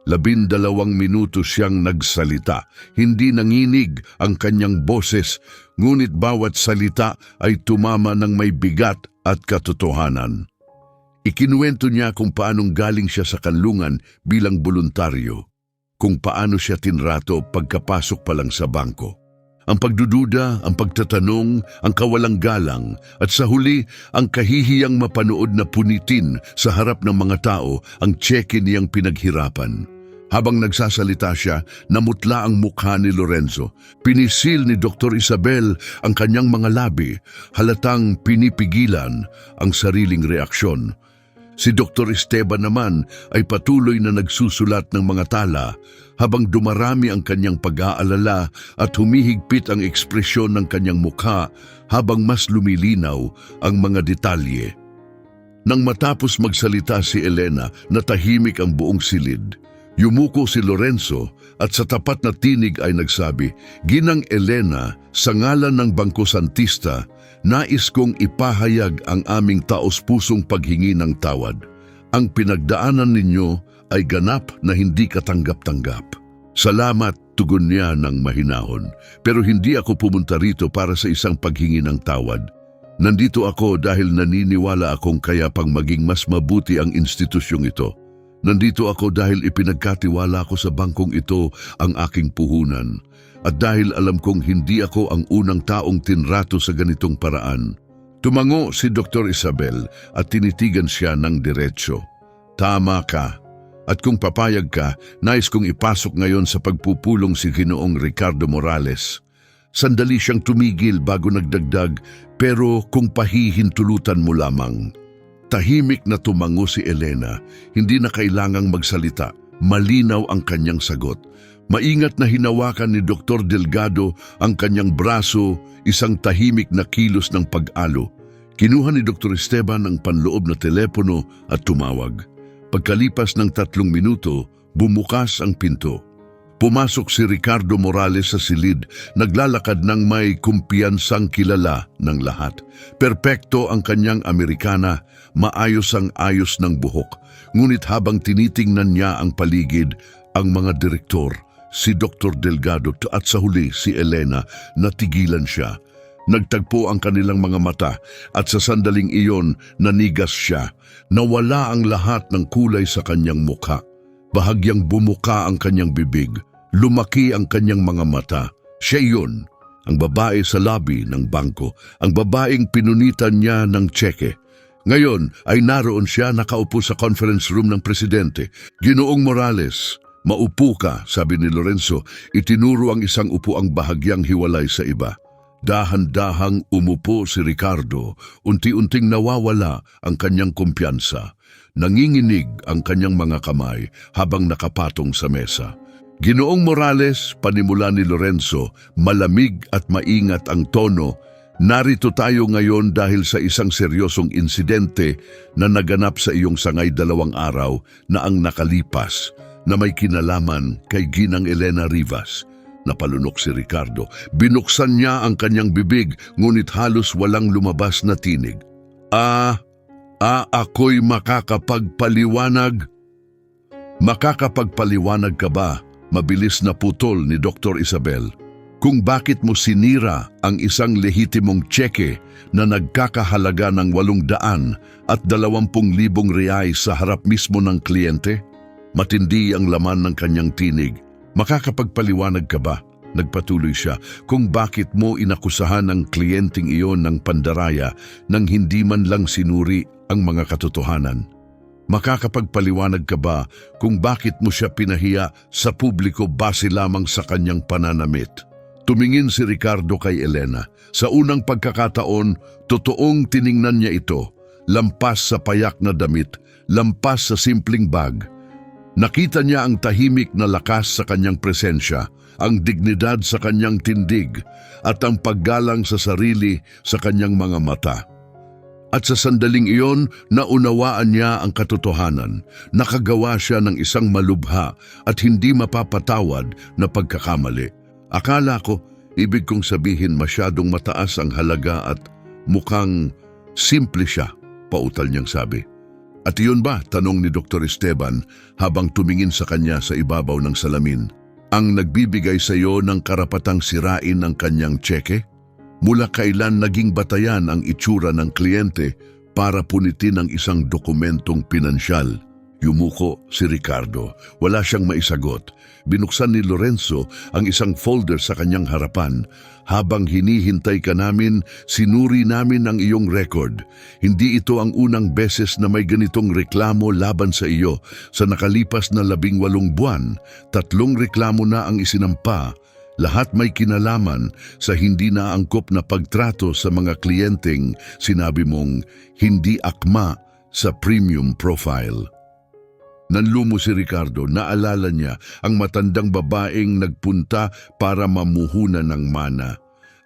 12 minuto siyang nagsalita. Hindi nanginig ang kanyang boses, ngunit bawat salita ay tumama ng may bigat at katotohanan. Ikinuwento niya kung paanong galing siya sa kanlungan bilang voluntaryo, kung paano siya tinrato pagkapasok pa lang sa bangko. Ang pagdududa, ang pagtatanong, ang kawalang galang, at sa huli, ang kahihiyang mapanood na punitin sa harap ng mga tao ang tseke niyang pinaghirapan. Habang nagsasalita siya, namutla ang mukha ni Lorenzo. Pinisil ni Dr. Isabel ang kanyang mga labi, halatang pinipigilan ang sariling reaksyon. Si Dr. Esteban naman ay patuloy na nagsusulat ng mga tala habang dumarami ang kanyang pag-aalala at humihigpit ang ekspresyon ng kanyang mukha habang mas lumilinaw ang mga detalye. Nang matapos magsalita si Elena, natahimik ang buong silid. Yumuko si Lorenzo at sa tapat na tinig ay nagsabi, "Ginang Elena, sa ngalan ng Bangko Santista, nais kong ipahayag ang aming taos-pusong paghingi ng tawad. Ang pinagdaanan ninyo ay ganap na hindi katanggap-tanggap." "Salamat," tugon niya ng mahinahon. "Pero hindi ako pumunta rito para sa isang paghingi ng tawad. Nandito ako dahil naniniwala akong kaya pang maging mas mabuti ang institusyong ito. Nandito ako dahil ipinagkatiwala ko sa bangkong ito ang aking puhunan. At dahil alam kong hindi ako ang unang taong tinrato sa ganitong paraan." Tumango si Dr. Isabel at tinitigan siya ng diretsyo. "Tama ka. At kung papayag ka, nais kong ipasok ngayon sa pagpupulong si Ginoong Ricardo Morales." Sandali siyang tumigil bago nagdagdag, "Pero kung pahihintulutan mo lamang." Tahimik na tumango si Elena, hindi na kailangang magsalita. Malinaw ang kanyang sagot. Maingat na hinawakan ni Dr. Delgado ang kanyang braso, isang tahimik na kilos ng pag-alo. Kinuha ni Dr. Esteban ang panloob na telepono at tumawag. Pagkalipas ng 3 minuto, bumukas ang pinto. Pumasok si Ricardo Morales sa silid, naglalakad ng may kumpiyansang kilala ng lahat. Perpekto ang kanyang Amerikana, maayos ang ayos ng buhok. Ngunit habang tinitingnan niya ang paligid, ang mga direktor, si Dr. Delgado at sa huli si Elena, natigilan siya. Nagtagpo ang kanilang mga mata at sa sandaling iyon nanigas siya. Nawala ang lahat ng kulay sa kanyang mukha. Bahagyang bumuka ang kanyang bibig. Lumaki ang kanyang mga mata. Siya yun, ang babae sa lobby ng bangko, ang babaeng pinunitan niya ng tseke. Ngayon ay naroon siya nakaupo sa conference room ng presidente. Ginoong Morales, maupo ka, sabi ni Lorenzo. Itinuro ang isang upuang bahagyang hiwalay sa iba. Dahan-dahang umupo si Ricardo, unti-unting nawawala ang kanyang kumpiyansa. Nanginginig ang kanyang mga kamay habang nakapatong sa mesa. Ginoong Morales, panimula ni Lorenzo, malamig at maingat ang tono. Narito tayo ngayon dahil sa isang seryosong insidente na naganap sa iyong sangay 2 araw na ang nakalipas na may kinalaman kay Ginang Elena Rivas. Napalunok si Ricardo. Binuksan niya ang kanyang bibig, ngunit halos walang lumabas na tinig. Ako'y makakapagpaliwanag? Makakapagpaliwanag ka ba? Mabilis na putol ni Dr. Isabel. Kung bakit mo sinira ang isang lehitimong tseke na nagkakahalaga ng 800 at 20,000 reais sa harap mismo ng kliyente? Matindi ang laman ng kanyang tinig. Makakapagpaliwanag ka ba? Nagpatuloy siya, kung bakit mo inakusahan ang kliyenteng iyon ng pandaraya nang hindi man lang sinuri ang mga katotohanan? Makakapagpaliwanag ka ba kung bakit mo siya pinahiya sa publiko base lamang sa kanyang pananamit? Tumingin si Ricardo kay Elena. Sa unang pagkakataon, totoong tiningnan niya ito. Lampas sa payak na damit, lampas sa simpleng bag. Nakita niya ang tahimik na lakas sa kanyang presensya, ang dignidad sa kanyang tindig, at ang paggalang sa sarili sa kanyang mga mata. At sa sandaling iyon, naunawaan niya ang katotohanan. Nakagawa siya ng isang malubha at hindi mapapatawad na pagkakamali. Akala ko, ibig kong sabihin masyadong mataas ang halaga at mukhang simple siya, pautal niyang sabi. At iyon ba, tanong ni Dr. Esteban habang tumingin sa kanya sa ibabaw ng salamin, ang nagbibigay sa iyo ng karapatang sirain ang kanyang tseke? Mula kailan naging batayan ang itsura ng kliyente para punitin ang isang dokumentong pinansyal? Yumuko si Ricardo. Wala siyang maisagot. Binuksan ni Lorenzo ang isang folder sa kanyang harapan. Habang hinihintay ka namin, sinuri namin ang iyong record. Hindi ito ang unang beses na may ganitong reklamo laban sa iyo. Sa nakalipas na 18 buwan, 3 reklamo na ang isinampa. Lahat may kinalaman sa hindi naangkop na pagtrato sa mga kliyenteng sinabi mong hindi akma sa premium profile. Nanlumo si Ricardo, naalala niya ang matandang babaeng nagpunta para mamuhunan ng mana.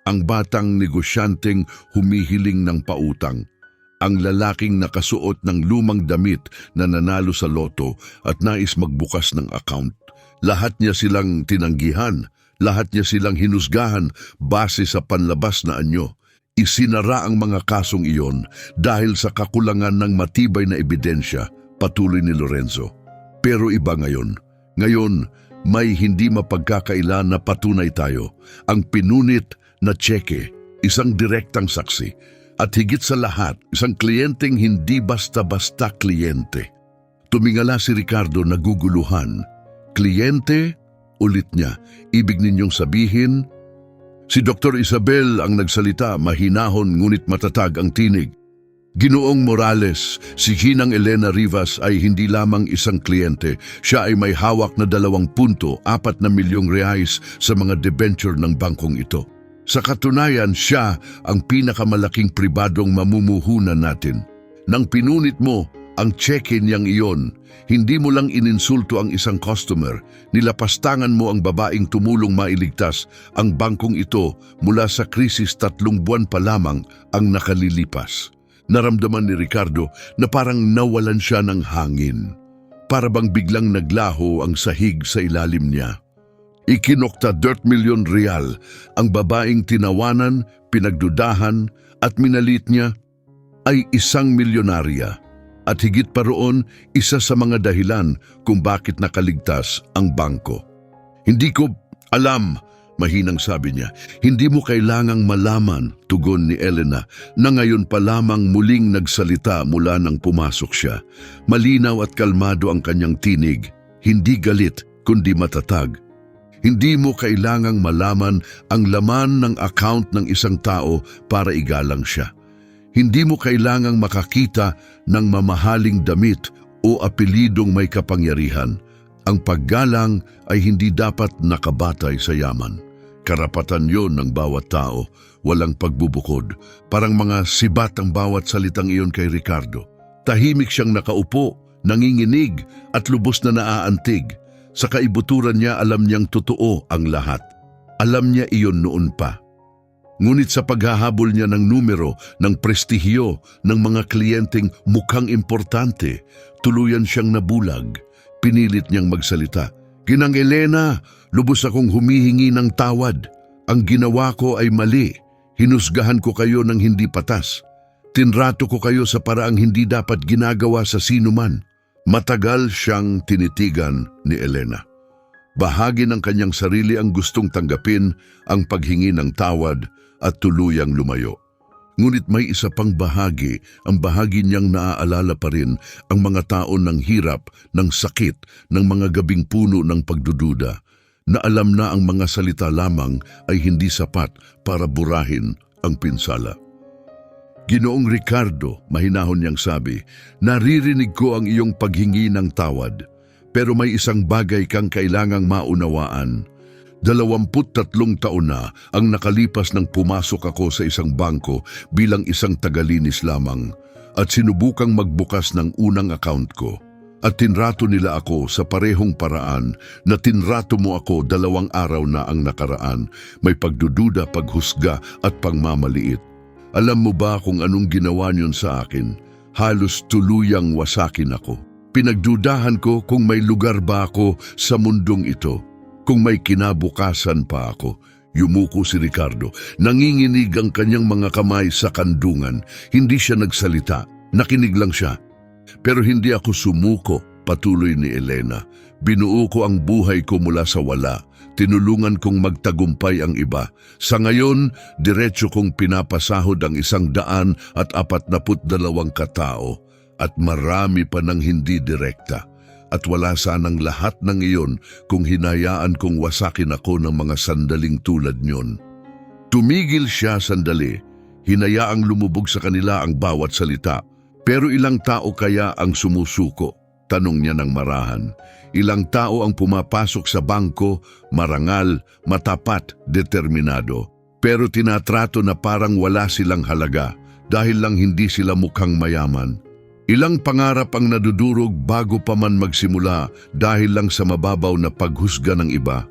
Ang batang negosyanteng humihiling ng pautang. Ang lalaking nakasuot ng lumang damit na nanalo sa loto at nais magbukas ng account. Lahat niya silang tinanggihan, lahat niya silang hinusgahan base sa panlabas na anyo. Isinara ang mga kasong iyon dahil sa kakulangan ng matibay na ebidensya, patuloy ni Lorenzo. Pero iba ngayon. Ngayon, may hindi mapagkakaila na patunay tayo. Ang pinunit na tseke, isang direktang saksi. At higit sa lahat, isang kliyenteng hindi basta-basta kliyente. Tumingala si Ricardo naguguluhan. Kliyente? Ulit niya. Ibig ninyong sabihin? Si Dr. Isabel ang nagsalita, mahinahon ngunit matatag ang tinig. Ginoong Morales, si Ginang Elena Rivas ay hindi lamang isang kliyente. Siya ay may hawak na 2.4 milyong reais sa mga debenture ng bangkong ito. Sa katunayan, siya ang pinakamalaking pribadong mamumuhunan natin. Nang pinunit mo ang check-in niyang iyon, hindi mo lang ininsulto ang isang customer, nilapastangan mo ang babaeng tumulong mailigtas ang bangkong ito mula sa krisis 3 buwan pa lamang ang nakalilipas. Naramdaman ni Ricardo na parang nawalan siya ng hangin. Para bang biglang naglaho ang sahig sa ilalim niya. Ikinokta 2 milyon real ang babaeng tinawanan, pinagdudahan at minalit niya ay isang milyonarya. At higit pa roon, isa sa mga dahilan kung bakit nakaligtas ang bangko. Hindi ko alam, Mahinang sabi niya, hindi mo kailangang malaman, tugon ni Elena, na ngayon pa lamang muling nagsalita mula nang pumasok siya. Malinaw at kalmado ang kanyang tinig, hindi galit kundi matatag. Hindi mo kailangang malaman ang laman ng account ng isang tao para igalang siya. Hindi mo kailangang makakita ng mamahaling damit o apelidong may kapangyarihan. Ang paggalang ay hindi dapat nakabatay sa yaman. Karapatan yon ng bawat tao, walang pagbubukod. Parang mga sibat ang bawat salitang iyon kay Ricardo. Tahimik siyang nakaupo, nanginginig at lubos na naaantig. Sa kaibuturan niya alam niyang totoo ang lahat. Alam niya iyon noon pa. Ngunit sa paghahabol niya ng numero, ng prestihiyo, ng mga kliyenteng mukhang importante, tuluyan siyang nabulag. Pinilit niyang magsalita. Ginang Elena, lubos akong humihingi ng tawad. Ang ginawa ko ay mali. Hinusgahan ko kayo ng hindi patas. Tinrato ko kayo sa paraang hindi dapat ginagawa sa sinuman. Matagal siyang tinitigan ni Elena. Bahagi ng kanyang sarili ang gustong tanggapin ang paghingi ng tawad at tuluyang lumayo. Ngunit may isa pang bahagi, ang bahagi niyang naaalala pa rin ang mga taon ng hirap, ng sakit, ng mga gabing puno ng pagdududa, na alam na ang mga salita lamang ay hindi sapat para burahin ang pinsala. Ginoong Ricardo, mahinahon niyang sabi, naririnig ko ang iyong paghingi ng tawad, pero may isang bagay kang kailangang maunawaan. 23 taon na ang nakalipas nang pumasok ako sa isang bangko bilang isang tagalinis lamang at sinubukang magbukas ng unang account ko. At tinrato nila ako sa parehong paraan na tinrato mo ako 2 araw na ang nakaraan, may pagdududa, paghusga at pangmamaliit. Alam mo ba kung anong ginawa niyon sa akin? Halos tuluyang wasakin ako. Pinagdudahan ko kung may lugar ba ako sa mundong ito. Kung may kinabukasan pa ako. Yumuko si Ricardo. Nanginginig ang kanyang mga kamay sa kandungan. Hindi siya nagsalita. Nakinig lang siya. Pero hindi ako sumuko, patuloy ni Elena. Binuo ko ang buhay ko mula sa wala. Tinulungan kong magtagumpay ang iba. Sa ngayon, diretso kong pinapasahod ang 142 katao at marami pa ng hindi direkta. At wala sanang lahat ng iyon kung hinayaan kong wasakin ako ng mga sandaling tulad niyon. Tumigil siya sandali, hinayaang lumubog sa kanila ang bawat salita. Pero ilang tao kaya ang sumusuko? Tanong niya ng marahan. Ilang tao ang pumapasok sa bangko, marangal, matapat, determinado. Pero tinatrato na parang wala silang halaga dahil lang hindi sila mukhang mayaman. Ilang pangarap ang nadudurog bago pa man magsimula dahil lang sa mababaw na paghusga ng iba.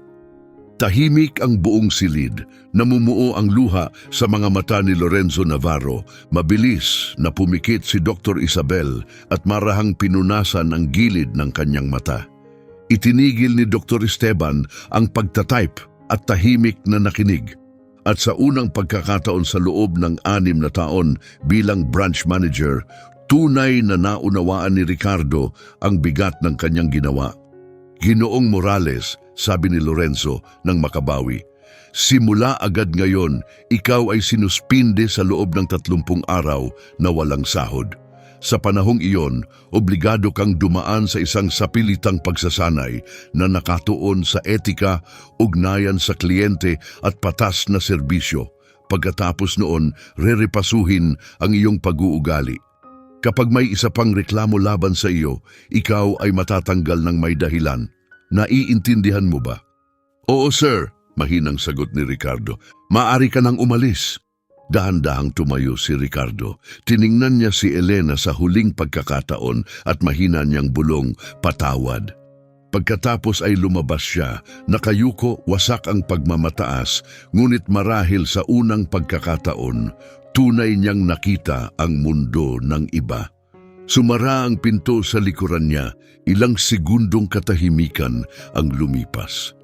Tahimik ang buong silid, namumuo ang luha sa mga mata ni Lorenzo Navarro. Mabilis na pumikit si Dr. Isabel at marahang pinunasan ang gilid ng kanyang mata. Itinigil ni Dr. Esteban ang pagtatype at tahimik na nakinig. At sa unang pagkakataon sa loob ng 6 na taon bilang branch manager, tunay na naunawaan ni Ricardo ang bigat ng kanyang ginawa. Ginoong Morales, sabi ni Lorenzo nang makabawi, simula agad ngayon, ikaw ay sinuspinde sa loob ng 30 araw na walang sahod. Sa panahong iyon, obligado kang dumaan sa isang sapilitang pagsasanay na nakatuon sa etika, ugnayan sa kliyente at patas na serbisyo. Pagkatapos noon, rerepasuhin ang iyong pag-uugali. Kapag may isa pang reklamo laban sa iyo, ikaw ay matatanggal ng may dahilan. Naiintindihan mo ba? Oo, sir, mahinang sagot ni Ricardo. Maaari ka nang umalis. Dahan-dahang tumayo si Ricardo. Tiningnan niya si Elena sa huling pagkakataon at mahina niyang bulong, patawad. Pagkatapos ay lumabas siya, nakayuko, wasak ang pagmamataas, ngunit marahil sa unang pagkakataon, tunay niyang nakita ang mundo ng iba. Sumara ang pinto sa likuran niya, ilang segundong katahimikan ang lumipas.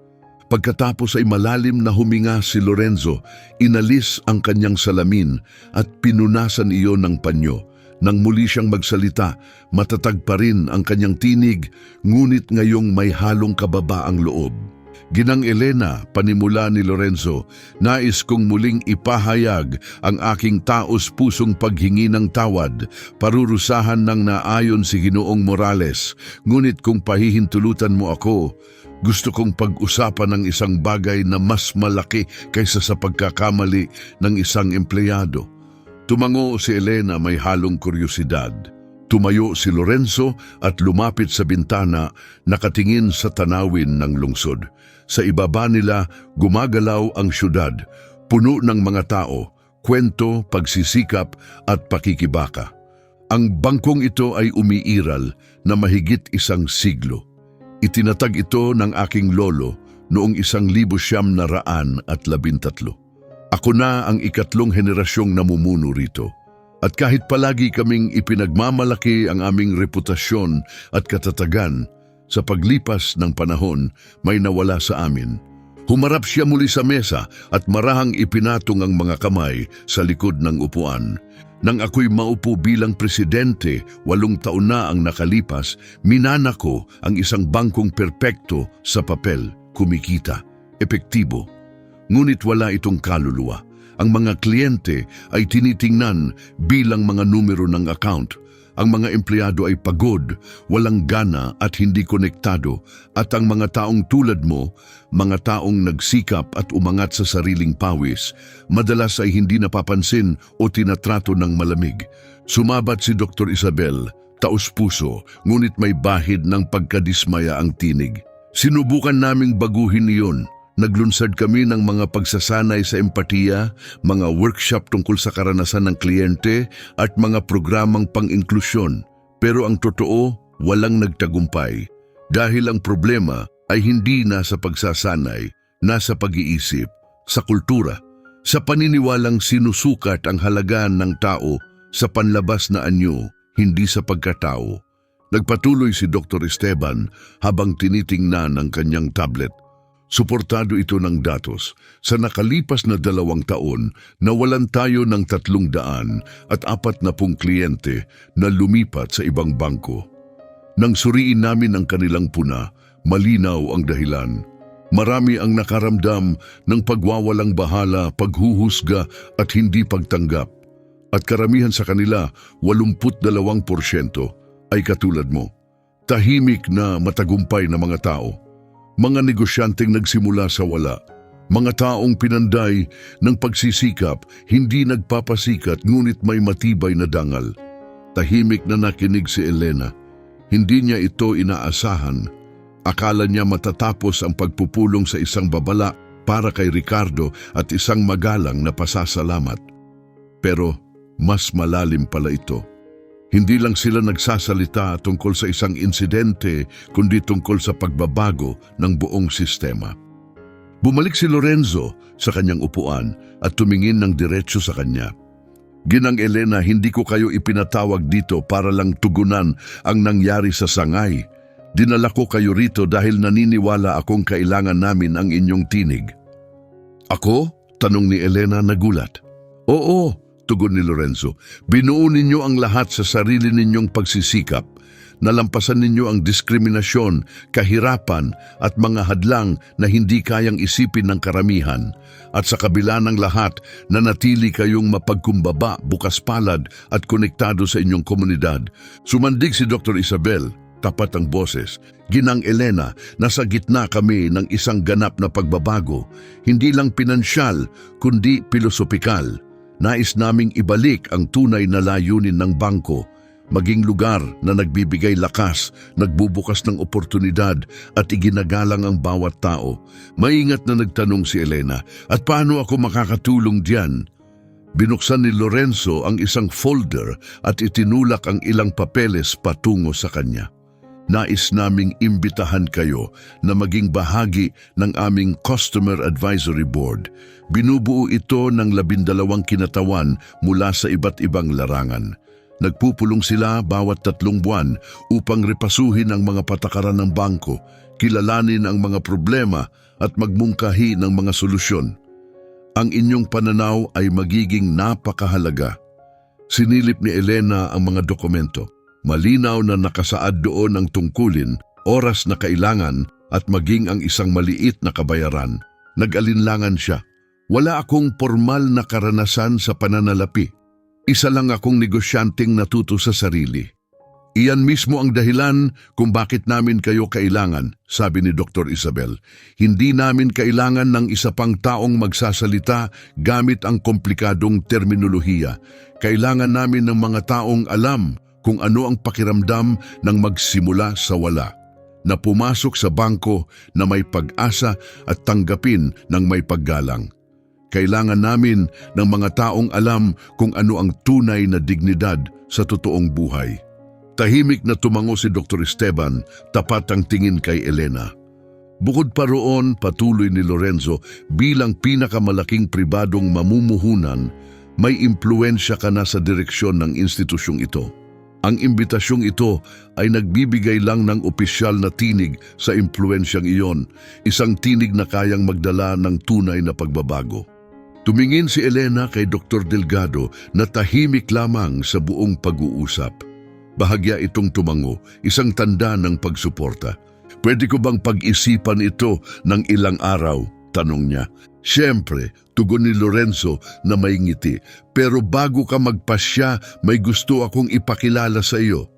Pagkatapos ay malalim na huminga si Lorenzo, inalis ang kanyang salamin at pinunasan iyon ng panyo. Nang muli siyang magsalita, matatag pa rin ang kanyang tinig, ngunit ngayong may halong kababaang loob. Ginang Elena, panimula ni Lorenzo, nais kong muling ipahayag ang aking taos-pusong paghingi ng tawad, parurusahan ng naayon si Ginoong Morales. Ngunit kung pahihintulutan mo ako, gusto kong pag-usapan ng isang bagay na mas malaki kaysa sa pagkakamali ng isang empleyado. Tumango si Elena may halong kuryosidad. Tumayo si Lorenzo at lumapit sa bintana, nakatingin sa tanawin ng lungsod. Sa ibaba nila, gumagalaw ang syudad, puno ng mga tao, kwento, pagsisikap at pakikibaka. Ang bangkong ito ay umiiral na mahigit isang siglo. Itinatag ito ng aking lolo noong 1913. Ako na ang ikatlong henerasyong namumuno rito. At kahit palagi kaming ipinagmamalaki ang aming reputasyon at katatagan, sa paglipas ng panahon may nawala sa amin. Humarap siya muli sa mesa at marahang ipinatong ang mga kamay sa likod ng upuan. Nang ako'y maupo bilang presidente, 8 taon na ang nakalipas, minana ko ang isang bangkong perpekto sa papel, kumikita, epektibo. Ngunit wala itong kaluluwa. Ang mga kliyente ay tinitingnan bilang mga numero ng account. Ang mga empleyado ay pagod, walang gana at hindi konektado. At ang mga taong tulad mo, mga taong nagsikap at umangat sa sariling pawis, madalas ay hindi napapansin o tinatrato ng malamig. Sumabat si Dr. Isabel, taos-puso, ngunit may bahid ng pagkadismaya ang tinig. Sinubukan naming baguhin iyon. Naglunsad kami ng mga pagsasanay sa empatiya, mga workshop tungkol sa karanasan ng kliyente at mga programang pang-inklusyon. Pero ang totoo, walang nagtagumpay. Dahil ang problema ay hindi nasa pagsasanay, nasa pag-iisip, sa kultura, sa paniniwalang sinusukat ang halagaan ng tao sa panlabas na anyo, hindi sa pagkatao. Nagpatuloy si Dr. Esteban habang tinitingnan ang kanyang tablet. Suportado ito ng datos. Sa nakalipas na 2 taon, nawalan tayo ng 300 at 40 kliyente na lumipat sa ibang bangko. Nang suriin namin ang kanilang puna, malinaw ang dahilan. Marami ang nakaramdam ng pagwawalang bahala, paghuhusga at hindi pagtanggap. At karamihan sa kanila, 82% ay katulad mo. Tahimik na matagumpay na mga tao. Mga negosyanteng nagsimula sa wala, mga taong pinanday ng pagsisikap, hindi nagpapasikat ngunit may matibay na dangal. Tahimik na nakinig si Elena. Hindi niya ito inaasahan. Akala niya matatapos ang pagpupulong sa isang babala para kay Ricardo at isang magalang na pasasalamat. Pero mas malalim pala ito. Hindi lang sila nagsasalita tungkol sa isang insidente, kundi tungkol sa pagbabago ng buong sistema. Bumalik si Lorenzo sa kanyang upuan at tumingin ng diretso sa kanya. Ginang Elena, hindi ko kayo ipinatawag dito para lang tugunan ang nangyari sa sangay. Dinala ko kayo rito dahil naniniwala akong kailangan namin ang inyong tinig. Ako? Tanong ni Elena nagulat. Oo, tugon ni Lorenzo. Binuo ninyo ang lahat sa sarili ninyong pagsisikap. Nalampasan ninyo ang diskriminasyon, kahirapan at mga hadlang na hindi kayang isipin ng karamihan. At sa kabila ng lahat, nanatili kayong mapagkumbaba, bukas palad at konektado sa inyong komunidad. Sumandig si Dr. Isabel, tapat ang boses. Ginang Elena, nasa gitna kami ng isang ganap na pagbabago. Hindi lang pinansyal, kundi pilosopikal. Nais naming ibalik ang tunay na layunin ng bangko, maging lugar na nagbibigay lakas, nagbubukas ng oportunidad at iginagalang ang bawat tao. Maingat na nagtanong si Elena, at paano ako makakatulong diyan? Binuksan ni Lorenzo ang isang folder at itinulak ang ilang papeles patungo sa kanya. Nais naming imbitahan kayo na maging bahagi ng aming Customer Advisory Board. Binubuo ito ng 12 kinatawan mula sa iba't ibang larangan. Nagpupulong sila bawat 3 buwan upang repasuhin ang mga patakaran ng bangko, kilalanin ang mga problema at magmungkahi ng mga solusyon. Ang inyong pananaw ay magiging napakahalaga. Sinilip ni Elena ang mga dokumento. Malinaw na nakasaad doon ang tungkulin, oras na kailangan at maging ang isang maliit na kabayaran. Nag-alinlangan siya. Wala akong formal na karanasan sa pananalapi. Isa lang akong negosyanteng natuto sa sarili. Iyan mismo ang dahilan kung bakit namin kayo kailangan, sabi ni Dr. Isabel. Hindi namin kailangan ng isa pang taong magsasalita gamit ang komplikadong terminolohiya. Kailangan namin ng mga taong alam kung ano ang pakiramdam ng magsimula sa wala, na pumasok sa bangko na may pag-asa at tanggapin ng may paggalang. Kailangan namin ng mga taong alam kung ano ang tunay na dignidad sa totoong buhay. Tahimik na tumango si Dr. Esteban, tapat ang tingin kay Elena. Bukod pa roon, patuloy ni Lorenzo, bilang pinakamalaking pribadong mamumuhunan, may impluensya ka na sa direksyon ng institusyong ito. Ang imbitasyong ito ay nagbibigay lang ng opisyal na tinig sa impluensyang iyon, isang tinig na kayang magdala ng tunay na pagbabago. Tumingin si Elena kay Dr. Delgado na tahimik lamang sa buong pag-uusap. Bahagya itong tumango, isang tanda ng pagsuporta. Pwede ko bang pag-isipan ito ng ilang araw? Tanong niya. Siyempre, tugon ni Lorenzo na may ngiti. Pero bago ka magpasya, may gusto akong ipakilala sa iyo.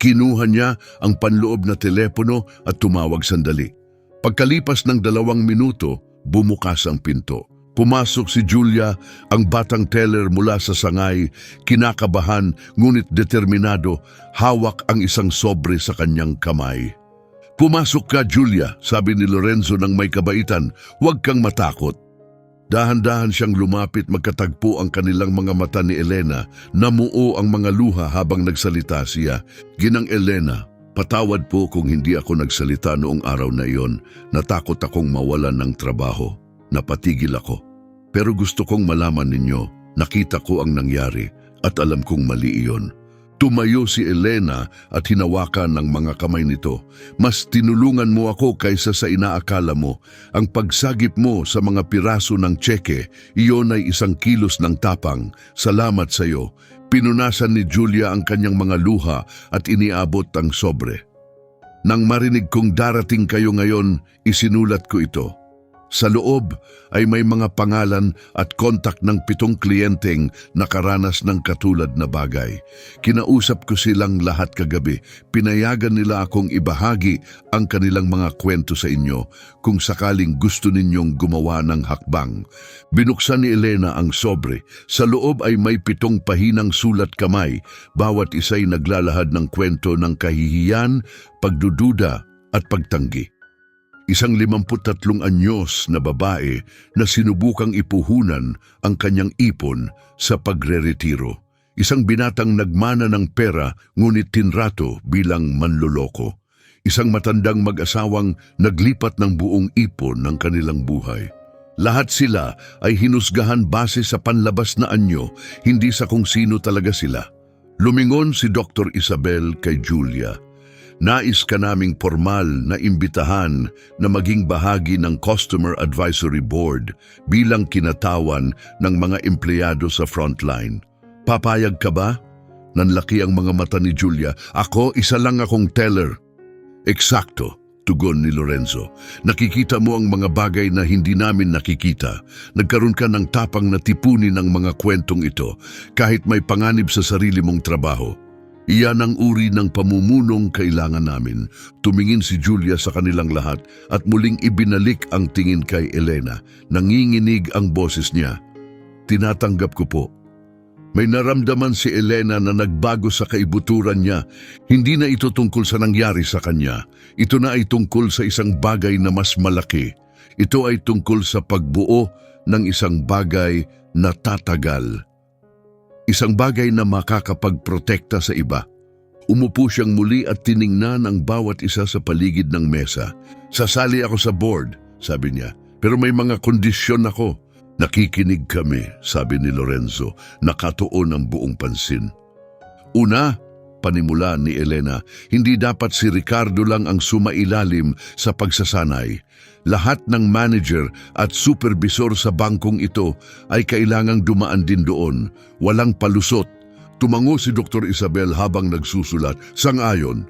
Kinuha niya ang panloob na telepono at tumawag sandali. Pagkalipas ng 2 minuto, bumukas ang pinto. Pumasok si Julia, ang batang teller mula sa sangay, kinakabahan ngunit determinado, hawak ang isang sobre sa kanyang kamay. Pumasok ka, Julia, sabi ni Lorenzo ng may kabaitan, huwag kang matakot. Dahan-dahan siyang lumapit, magkatagpo ang kanilang mga mata ni Elena, namuo ang mga luha habang nagsalita siya. Ginang Elena, patawad po kung hindi ako nagsalita noong araw na iyon. Natakot akong mawalan ng trabaho. Napatigil ako. Pero gusto kong malaman ninyo, nakita ko ang nangyari at alam kong mali iyon. Tumayo si Elena at hinawakan ng mga kamay nito. Mas tinulungan mo ako kaysa sa inaakala mo. Ang pagsagip mo sa mga piraso ng tseke, iyon ay isang kilos ng tapang. Salamat sa iyo. Pinunasan ni Julia ang kanyang mga luha at iniabot ang sobre. Nang marinig kong darating kayo ngayon, isinulat ko ito. Sa loob ay may mga pangalan at kontak ng 7 kliyenteng nakaranas ng katulad na bagay. Kinausap ko silang lahat kagabi. Pinayagan nila akong ibahagi ang kanilang mga kwento sa inyo kung sakaling gusto ninyong gumawa ng hakbang. Binuksan ni Elena ang sobre. Sa loob ay may 7 pahinang sulat kamay. Bawat isa'y naglalahad ng kwento ng kahihiyan, pagdududa at pagtanggi. Isang 53 anyos na babae na sinubukang ipuhunan ang kanyang ipon sa pagre-retiro. Isang binatang nagmana ng pera ngunit tinrato bilang manloloko. Isang matandang mag-asawang naglipat ng buong ipon ng kanilang buhay. Lahat sila ay hinusgahan base sa panlabas na anyo, hindi sa kung sino talaga sila. Lumingon si Dr. Isabel kay Julia. Nais ka naming formal na imbitahan na maging bahagi ng Customer Advisory Board bilang kinatawan ng mga empleyado sa frontline. Papayag ka ba? Nanlaki ang mga mata ni Julia. Ako, isa lang akong teller. Eksakto, tugon ni Lorenzo. Nakikita mo ang mga bagay na hindi namin nakikita. Nagkaroon ka ng tapang na tipunin ng mga kwentong ito kahit may panganib sa sarili mong trabaho. Iyan ang uri ng pamumunong kailangan namin. Tumingin si Julia sa kanilang lahat at muling ibinalik ang tingin kay Elena. Nanginginig ang boses niya. Tinatanggap ko po. May naramdaman si Elena na nagbago sa kaibuturan niya. Hindi na ito tungkol sa nangyari sa kanya. Ito na ay tungkol sa isang bagay na mas malaki. Ito ay tungkol sa pagbuo ng isang bagay na tatagal. Isang bagay na makakapagprotekta sa iba. Umupo siyang muli at tiningnan ang bawat isa sa paligid ng mesa. Sasali ako sa board, sabi niya, pero may mga kondisyon ako. Nakikinig kami, sabi ni Lorenzo, nakatuon ang buong pansin. Una, panimula ni Elena, hindi dapat si Ricardo lang ang sumailalim sa pagsasanay. Lahat ng manager at supervisor sa bangkong ito ay kailangang dumaan din doon. Walang palusot. Tumango si Dr. Isabel habang nagsusulat. Sang-ayon.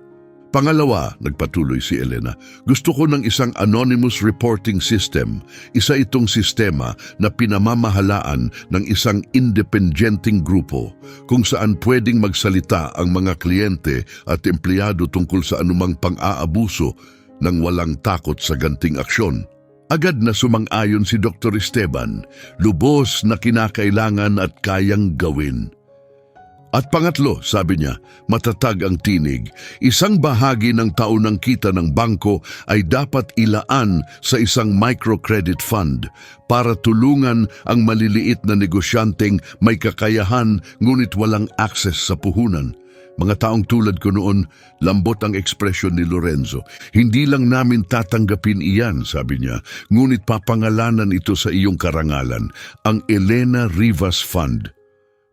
Pangalawa, nagpatuloy si Elena, gusto ko ng isang anonymous reporting system. Isa itong sistema na pinamamahalaan ng isang independenteng grupo kung saan pwedeng magsalita ang mga kliyente at empleyado tungkol sa anumang pang-aabuso nang walang takot sa ganting aksyon. Agad na sumang-ayon si Dr. Esteban, lubos na kinakailangan at kayang gawin. At pangatlo, sabi niya, matatag ang tinig. Isang bahagi ng taunang kita ng bangko ay dapat ilaan sa isang microcredit fund para tulungan ang maliliit na negosyanteng may kakayahan ngunit walang access sa puhunan. Mga taong tulad ko noon, lambot ang ekspresyon ni Lorenzo. Hindi lang namin tatanggapin iyan, sabi niya, ngunit papangalanan ito sa iyong karangalan, ang Elena Rivas Fund.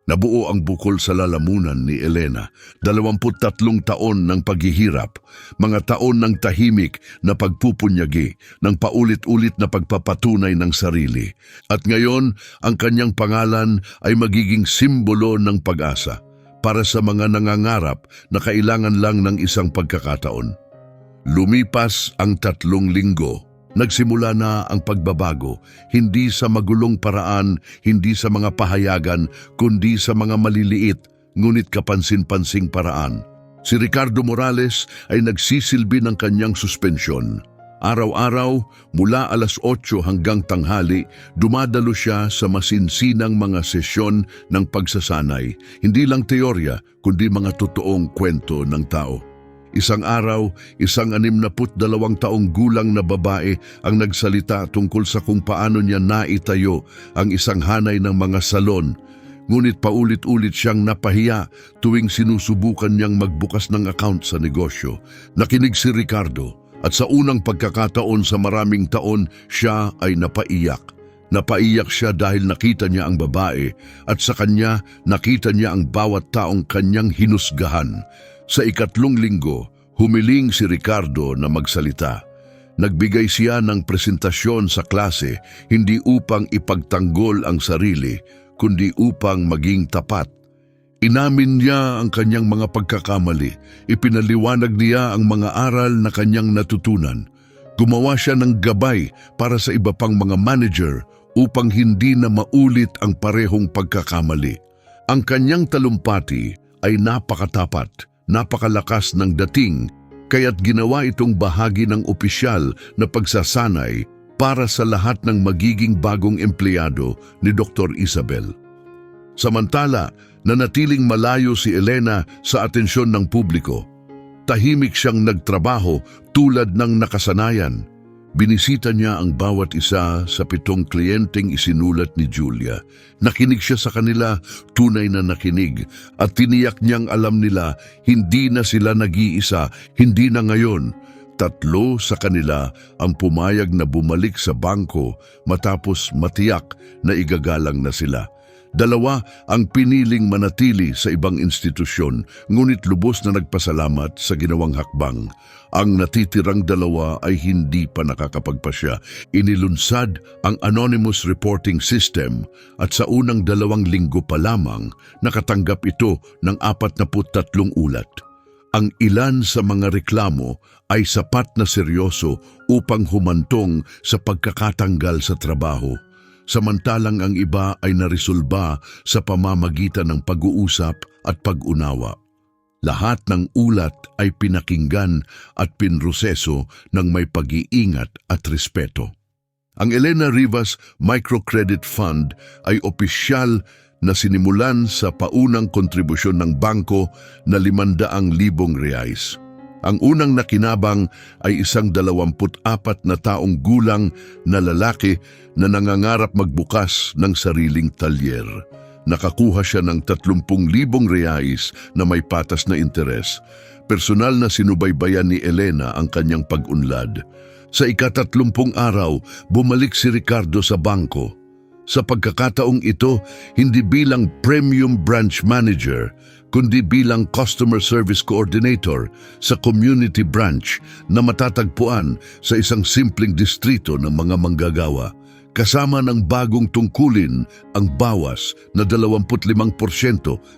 Nabuo ang bukol sa lalamunan ni Elena, 23 taon ng paghihirap, mga taon ng tahimik na pagpupunyagi, ng paulit-ulit na pagpapatunay ng sarili. At ngayon, ang kanyang pangalan ay magiging simbolo ng pag-asa para sa mga nangangarap na kailangan lang ng isang pagkakataon. Lumipas ang 3 linggo. Nagsimula na ang pagbabago, hindi sa magulong paraan, hindi sa mga pahayagan, kundi sa mga maliliit, ngunit kapansin-pansing paraan. Si Ricardo Morales ay nagsisilbi ng kanyang suspensyon. Araw-araw, mula alas 8 hanggang tanghali, dumadalo siya sa masinsinang mga sesyon ng pagsasanay, hindi lang teorya, kundi mga totoong kwento ng tao. Isang araw, isang 62 taong gulang na babae ang nagsalita tungkol sa kung paano niya naitayo ang isang hanay ng mga salon. Ngunit paulit-ulit siyang napahiya tuwing sinusubukan niyang magbukas ng account sa negosyo. Nakinig si Ricardo at sa unang pagkakataon sa maraming taon, siya ay napaiyak. Napaiyak siya dahil nakita niya ang babae at sa kanya nakita niya ang bawat taong kanyang hinusgahan. Sa 3 linggo, humiling si Ricardo na magsalita. Nagbigay siya ng presentasyon sa klase, hindi upang ipagtanggol ang sarili, kundi upang maging tapat. Inamin niya ang kanyang mga pagkakamali, ipinaliwanag niya ang mga aral na kanyang natutunan. Gumawa siya ng gabay para sa iba pang mga manager upang hindi na maulit ang parehong pagkakamali. Ang kanyang talumpati ay napakatapat, napakalakas ng dating, kaya't ginawa itong bahagi ng opisyal na pagsasanay para sa lahat ng magiging bagong empleyado ni Dr. Isabel. Samantala, nanatiling malayo si Elena sa atensyon ng publiko. Tahimik siyang nagtrabaho tulad ng nakasanayan. Binisita niya ang bawat isa sa 7 kliyenteng isinulat ni Julia. Nakinig siya sa kanila, tunay na nakinig, at tiniyak niyang alam nila hindi na sila nag-iisa, hindi na ngayon. 3 sa kanila ang pumayag na bumalik sa bangko matapos matiyak na igagalang na sila. 2 ang piniling manatili sa ibang institusyon, ngunit lubos na nagpasalamat sa ginawang hakbang. Ang natitirang 2 ay hindi pa nakakapagpasya. Inilunsad ang anonymous reporting system at sa unang 2 linggo pa lamang nakatanggap ito ng 43 ulat. Ang ilan sa mga reklamo ay sapat na seryoso upang humantong sa pagkakatanggal sa trabaho. Samantalang ang iba ay naresolba sa pamamagitan ng pag-uusap at pag-unawa. Lahat ng ulat ay pinakinggan at pinroseso ng may pag-iingat at respeto. Ang Elena Rivas Microcredit Fund ay opisyal na sinimulan sa paunang kontribusyon ng bangko na 500,000 reais. Ang unang nakinabang ay isang 24 na taong gulang na lalaki na nangangarap magbukas ng sariling talyer. Nakakuha siya ng 30,000 reais na may patas na interes. Personal na sinubaybayan ni Elena ang kanyang pag-unlad. Sa 30 araw, bumalik si Ricardo sa bangko. Sa pagkakataong ito, hindi bilang premium branch manager, kundi bilang customer service coordinator sa community branch na matatagpuan sa isang simpleng distrito ng mga manggagawa. Kasama ng bagong tungkulin ang bawas na 25%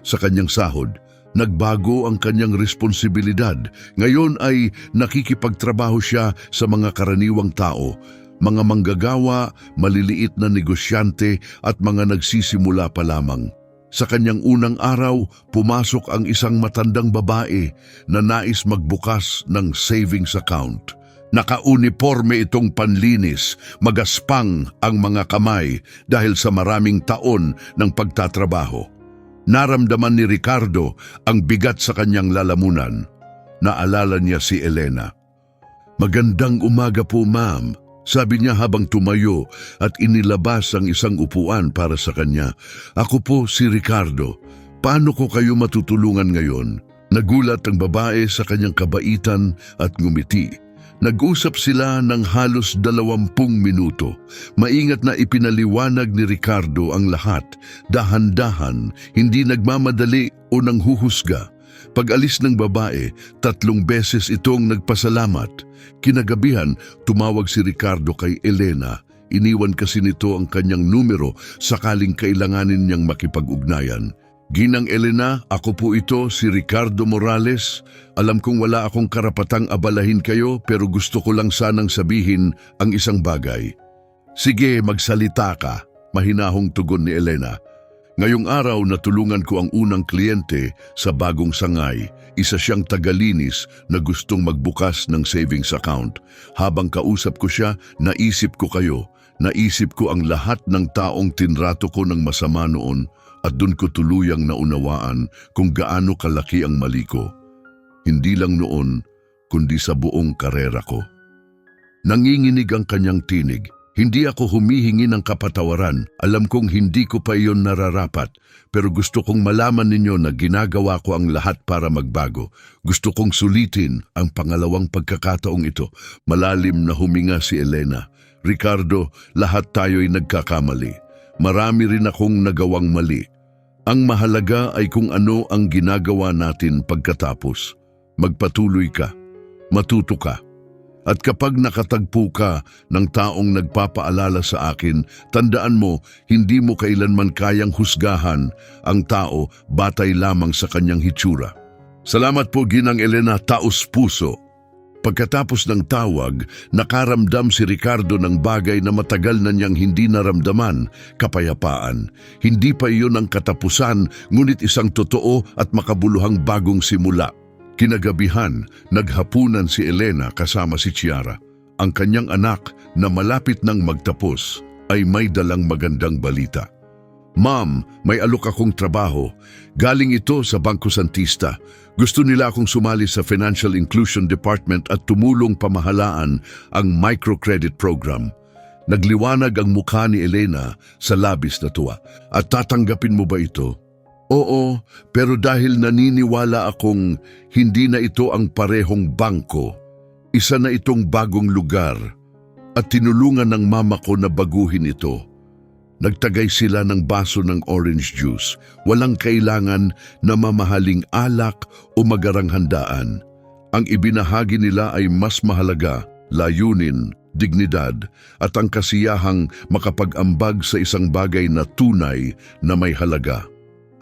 sa kanyang sahod. Nagbago ang kanyang responsibilidad. Ngayon ay nakikipagtrabaho siya sa mga karaniwang tao, mga manggagawa, maliliit na negosyante at mga nagsisimula pa lamang. Sa kanyang unang araw, pumasok ang isang matandang babae na nais magbukas ng savings account. Nakauniforme itong panlinis, magaspang ang mga kamay dahil sa maraming taon ng pagtatrabaho. Naramdaman ni Ricardo ang bigat sa kanyang lalamunan. Naalala niya si Elena. "Magandang umaga po, ma'am," sabi niya habang tumayo at inilabas ang isang upuan para sa kanya. "Ako po si Ricardo. Paano ko kayo matutulungan ngayon?" Nagulat ang babae sa kanyang kabaitan at ngumiti. Nag-usap sila ng halos 20 minuto. Maingat na ipinaliwanag ni Ricardo ang lahat, dahan-dahan, hindi nagmamadali o nanghuhusga. Pag-alis ng babae, 3 beses itong nagpasalamat. Kinagabihan, tumawag si Ricardo kay Elena. Iniwan kasi nito ang kanyang numero sakaling kailanganin niyang makipag-ugnayan. "Ginang Elena, ako po ito, si Ricardo Morales. Alam kong wala akong karapatang abalahin kayo pero gusto ko lang sanang sabihin ang isang bagay." "Sige, magsalita ka," mahinahong tugon ni Elena. "Ngayong araw natulungan ko ang unang kliyente sa bagong sangay. Isa siyang tagalinis na gustong magbukas ng savings account. Habang kausap ko siya, naisip ko kayo. Naisip ko ang lahat ng taong tinrato ko ng masama noon. At doon ko tuluyang naunawaan kung gaano kalaki ang mali ko. Hindi lang noon, kundi sa buong karera ko." Nanginginig ang kanyang tinig. "Hindi ako humihingi ng kapatawaran. Alam kong hindi ko pa iyon nararapat. Pero gusto kong malaman ninyo na ginagawa ko ang lahat para magbago. Gusto kong sulitin ang pangalawang pagkakataong ito." Malalim na huminga si Elena. "Ricardo, lahat tayo'y nagkakamali. Marami rin akong nagawang mali. Ang mahalaga ay kung ano ang ginagawa natin pagkatapos. Magpatuloy ka, matuto ka. At kapag nakatagpo ka ng taong nagpapaalala sa akin, tandaan mo, hindi mo kailanman kayang husgahan ang tao batay lamang sa kanyang hitsura." "Salamat po, Ginang Elena, taos puso." Pagkatapos ng tawag, nakaramdam si Ricardo ng bagay na matagal na niyang hindi naramdaman, kapayapaan. Hindi pa iyon ang katapusan, ngunit isang totoo at makabuluhang bagong simula. Kinagabihan, naghapunan si Elena kasama si Chiara. Ang kanyang anak na malapit nang magtapos ay may dalang magandang balita. "Ma'am, may alok akong trabaho. Galing ito sa Bangko Santista. Gusto nila akong sumali sa Financial Inclusion Department at tumulong pamahalaan ang microcredit program." Nagliwanag ang mukha ni Elena sa labis na tuwa. "At tatanggapin mo ba ito?" "Oo, pero dahil naniniwala akong hindi na ito ang parehong bangko, isa na itong bagong lugar, at tinulungan ng mama ko na baguhin ito." Nagtagay sila ng baso ng orange juice, walang kailangan na mamahaling alak o magarang handaan. Ang ibinahagi nila ay mas mahalaga, layunin, dignidad, at ang kasiyahang makapag-ambag sa isang bagay na tunay na may halaga.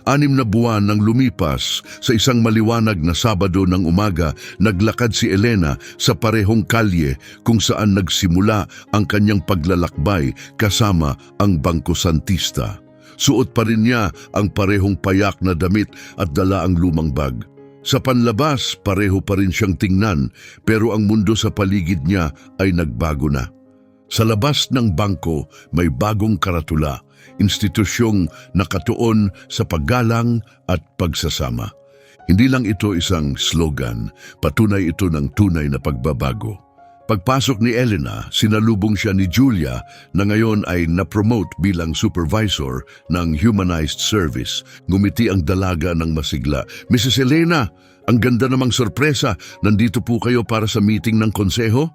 6 na buwan nang lumipas, sa isang maliwanag na Sabado ng umaga, naglakad si Elena sa parehong kalye kung saan nagsimula ang kanyang paglalakbay kasama ang Bangko Santista. Suot pa rin niya ang parehong payak na damit at dala ang lumang bag. Sa panlabas, pareho pa rin siyang tingnan, pero ang mundo sa paligid niya ay nagbago na. Sa labas ng bangko, may bagong karatula, institusyong nakatuon sa paggalang at pagsasama. Hindi lang ito isang slogan, patunay ito ng tunay na pagbabago. Pagpasok ni Elena, sinalubong siya ni Julia na ngayon ay na-promote bilang supervisor ng Humanized Service. Ngumiti ang dalaga ng masigla. "Mrs. Elena, ang ganda namang sorpresa. Nandito po kayo para sa meeting ng konseho?"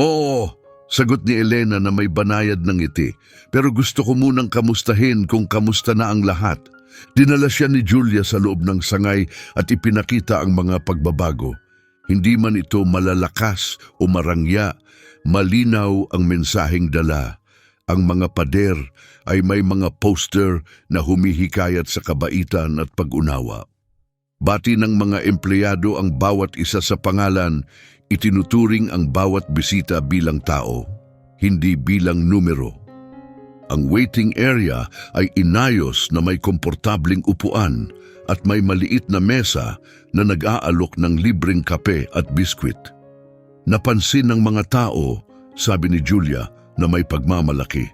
"Oo," sagot ni Elena na may banayad ng ngiti. "Pero gusto ko munang kamustahin kung kamusta na ang lahat." Dinala siya ni Julia sa loob ng sangay at ipinakita ang mga pagbabago. Hindi man ito malalakas o marangya, malinaw ang mensaheng dala. Ang mga pader ay may mga poster na humihikayat sa kabaitan at pag-unawa. Bati ng mga empleyado ang bawat isa sa pangalan, itinuturing ang bawat bisita bilang tao, hindi bilang numero. Ang waiting area ay inayos na may komportabling upuan at may maliit na mesa na nag-aalok ng libreng kape at biskwit. Napansin ng mga tao, sabi ni Julia, na may pagmamalaki.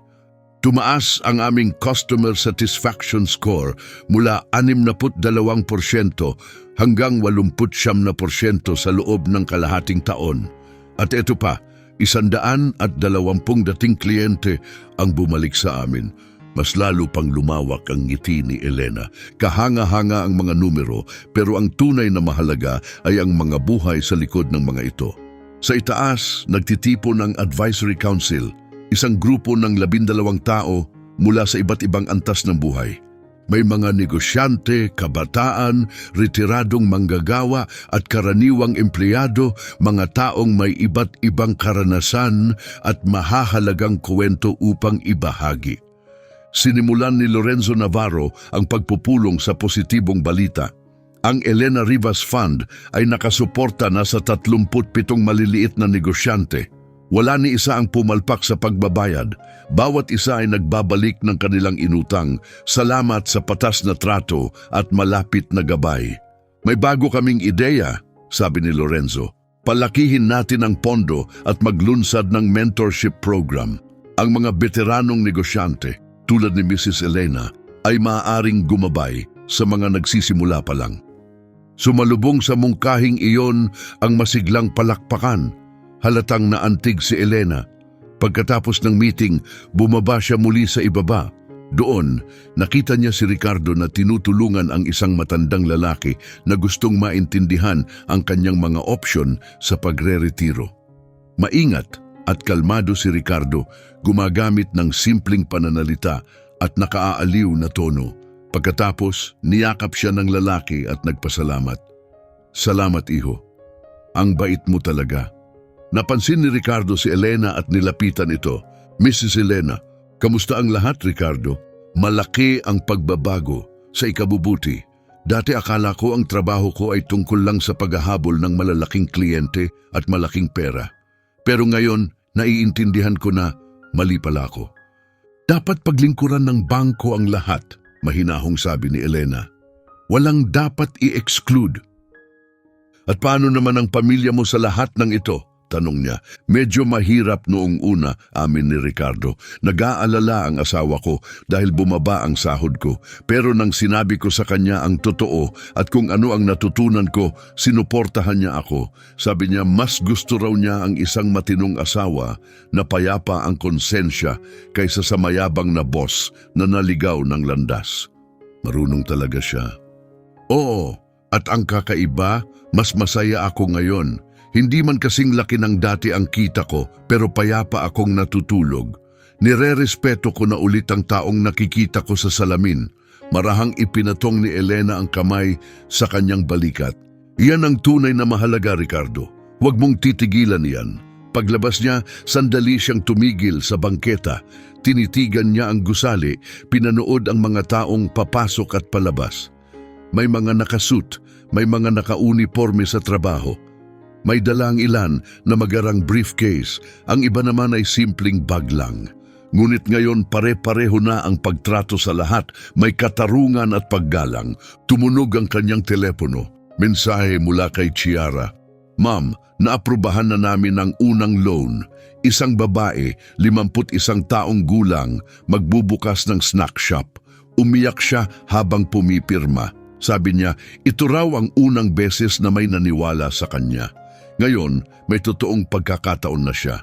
Tumaas ang aming customer satisfaction score mula 62% hanggang 89% sa loob ng kalahating taon. At ito pa, 120 dating kliyente ang bumalik sa amin. Mas lalo pang lumawak ang ngiti ni Elena. Kahanga-hanga ang mga numero, pero ang tunay na mahalaga ay ang mga buhay sa likod ng mga ito. Sa itaas, nagtitipon ng Advisory Council, isang grupo ng 12 tao mula sa iba't ibang antas ng buhay. May mga negosyante, kabataan, retiradong manggagawa at karaniwang empleyado, mga taong may iba't ibang karanasan at mahahalagang kwento upang ibahagi. Sinimulan ni Lorenzo Navarro ang pagpupulong sa positibong balita. Ang Elena Rivas Fund ay nakasuporta na sa 37 maliliit na negosyante. Wala ni isa ang pumalpak sa pagbabayad. Bawat isa ay nagbabalik ng kanilang inutang. Salamat sa patas na trato at malapit na gabay. May bago kaming ideya, sabi ni Lorenzo. Palakihin natin ang pondo at maglunsad ng mentorship program. Ang mga veteranong negosyante, tulad ni Mrs. Elena, ay maaaring gumabay sa mga nagsisimula pa lang. Sumalubong sa mungkahing iyon ang masiglang palakpakan. Halatang naantig si Elena. Pagkatapos ng meeting, bumaba siya muli sa ibaba. Doon, nakita niya si Ricardo na tinutulungan ang isang matandang lalaki na gustong maintindihan ang kanyang mga opsyon sa pagre-retiro. Maingat at kalmado si Ricardo, gumagamit ng simpleng pananalita at nakaaaliw na tono. Pagkatapos, niyakap siya ng lalaki at nagpasalamat. Salamat, iho. Ang bait mo talaga. Napansin ni Ricardo si Elena at nilapitan ito. Mrs. Elena, kamusta ang lahat, Ricardo? Malaki ang pagbabago sa ikabubuti. Dati akala ko ang trabaho ko ay tungkol lang sa paghahabol ng malalaking kliyente at malaking pera. Pero ngayon, naiintindihan ko na mali pala ako. Dapat paglingkuran ng bangko ang lahat, mahinahong sabi ni Elena. Walang dapat i-exclude. At paano naman ang pamilya mo sa lahat ng ito? Tanong niya. Medyo mahirap noong una, amin ni Ricardo. Nag-aalala ang asawa ko dahil bumaba ang sahod ko. Pero nang sinabi ko sa kanya ang totoo at kung ano ang natutunan ko, sinuportahan niya ako. Sabi niya mas gusto raw niya ang isang matinong asawa na payapa ang konsensya kaysa sa mayabang na boss na naligaw ng landas. Marunong talaga siya. Oo, at ang kakaiba, mas masaya ako ngayon. Hindi man kasing laki ng dati ang kita ko, pero payapa akong natutulog. Nire-respeto ko na ulit ang taong nakikita ko sa salamin. Marahang ipinatong ni Elena ang kamay sa kanyang balikat. Iyan ang tunay na mahalaga, Ricardo. Huwag mong titigilan yan. Paglabas niya, sandali siyang tumigil sa bangketa. Tinitigan niya ang gusali, pinanood ang mga taong papasok at palabas. May mga nakasuit, may mga nakauniforme sa trabaho. May dalang ilan na magarang briefcase, ang iba naman ay simpleng bag lang. Ngunit ngayon pare-pareho na ang pagtrato sa lahat, may katarungan at paggalang. Tumunog ang kanyang telepono. Mensahe mula kay Chiara. Ma'am, naaprubahan na namin ang unang loan. Isang babae, 51 taong gulang, magbubukas ng snack shop. Umiyak siya habang pumipirma. Sabi niya, ito raw ang unang beses na may naniwala sa kanya. Ngayon, may totoong pagkakataon na siya.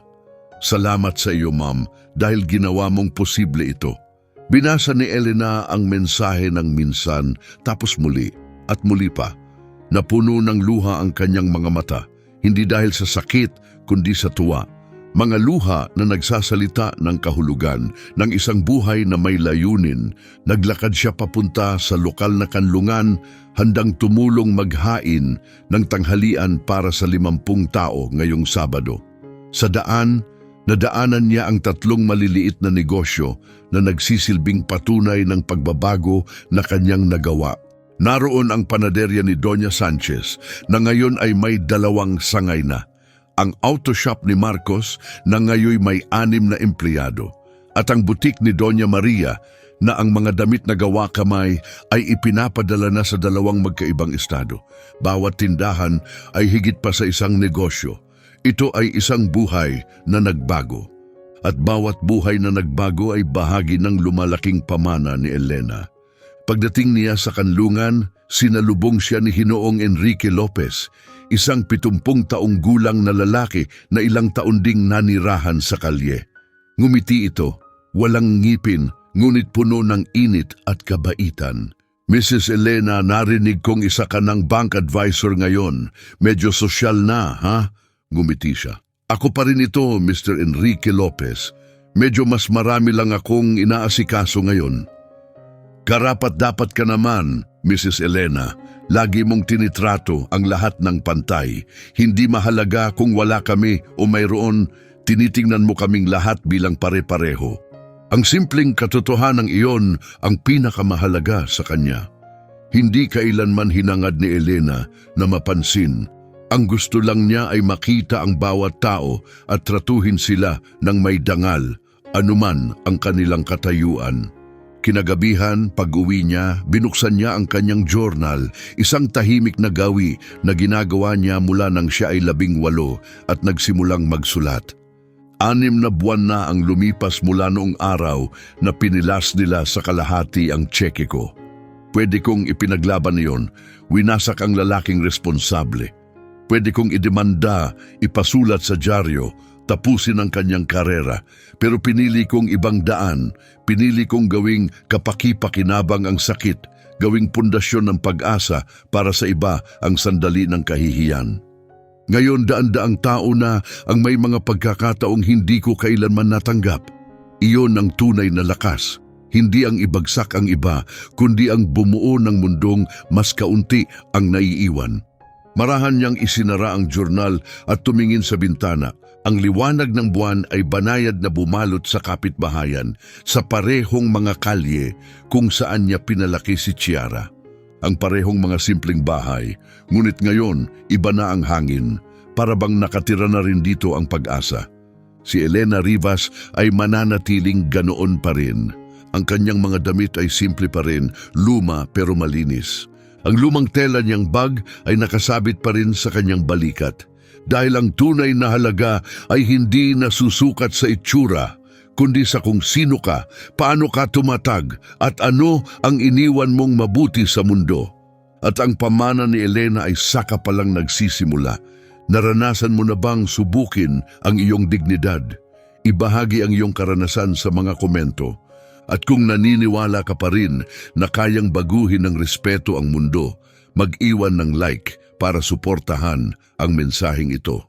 Salamat sa iyo, ma'am, dahil ginawa mong posible ito. Binasa ni Elena ang mensahe ng minsan, tapos muli at muli pa. Napuno ng luha ang kanyang mga mata, hindi dahil sa sakit, kundi sa tuwa. Mga luha na nagsasalita ng kahulugan ng isang buhay na may layunin. Naglakad siya papunta sa lokal na kanlungan, handang tumulong maghain ng tanghalian para sa 50 tao ngayong Sabado. Sa daan, nadaanan niya ang 3 maliliit na negosyo na nagsisilbing patunay ng pagbabago na kanyang nagawa. Naroon ang panaderya ni Doña Sanchez na ngayon ay may 2 sangay na. Ang auto shop ni Marcos na ngayon may 6 na empleyado. At ang butik ni Doña Maria na ang mga damit na gawa kamay ay ipinapadala na sa 2 magkaibang estado. Bawat tindahan ay higit pa sa isang negosyo. Ito ay isang buhay na nagbago. At bawat buhay na nagbago ay bahagi ng lumalaking pamana ni Elena. Pagdating niya sa kanlungan, sinalubong siya ni Hinoong Enrique Lopez, isang 70 taong gulang na lalaki na ilang taon ding nanirahan sa kalye. Ngumiti ito, walang ngipin, ngunit puno ng init at kabaitan. Mrs. Elena, narinig kong isa ka ng bank advisor ngayon. Medyo sosyal na, ha? Ngumiti siya. Ako pa rin ito, Mr. Enrique Lopez. Medyo mas marami lang akong inaasikaso ngayon. Karapat-dapat ka naman, Mrs. Elena. Lagi mong tinitrato ang lahat ng pantay. Hindi mahalaga kung wala kami o mayroon, tinitingnan mo kaming lahat bilang pare-pareho. Ang simpleng katotohanan iyon ang pinakamahalaga sa kanya. Hindi kailanman hinangad ni Elena na mapansin. Ang gusto lang niya ay makita ang bawat tao at tratuhin sila ng may dangal, anuman ang kanilang katayuan. Kinagabihan, pag-uwi niya, binuksan niya ang kanyang journal, isang tahimik na gawi na ginagawa niya mula nang siya ay 18 at nagsimulang magsulat. 6 na buwan na ang lumipas mula noong araw na pinilas nila sa kalahati ang tseke ko. Pwede kong ipinaglaban iyon, winasak ang lalaking responsable. Pwede kong idemanda, ipasulat sa dyaryo, tapusin ang kanyang karera, pero pinili kong ibang daan, pinili kong gawing kapaki-pakinabang ang sakit, gawing pundasyon ng pag-asa para sa iba ang sandali ng kahihiyan. Ngayon daan-daang tao na ang may mga pagkakataong hindi ko kailanman natanggap. Iyon ang tunay na lakas. Hindi ang ibagsak ang iba, kundi ang bumuo ng mundong mas kaunti ang naiiwan. Marahan niyang isinara ang jurnal at tumingin sa bintana. Ang liwanag ng buwan ay banayad na bumalot sa kapitbahayan, sa parehong mga kalye kung saan niya pinalaki si Chiara. Ang parehong mga simpleng bahay, ngunit ngayon iba na ang hangin, para bang nakatira na rin dito ang pag-asa. Si Elena Rivas ay mananatiling ganoon pa rin. Ang kanyang mga damit ay simple pa rin, luma pero malinis. Ang lumang tela niyang bag ay nakasabit pa rin sa kanyang balikat. Dahil ang tunay na halaga ay hindi nasusukat sa itsura, kundi sa kung sino ka, paano ka tumatag, at ano ang iniwan mong mabuti sa mundo. At ang pamana ni Elena ay saka palang nagsisimula. Naranasan mo na bang subukin ang iyong dignidad? Ibahagi ang iyong karanasan sa mga komento. At kung naniniwala ka pa rin na kayang baguhin ng respeto ang mundo, mag-iwan ng like para suportahan ang mensaheng ito.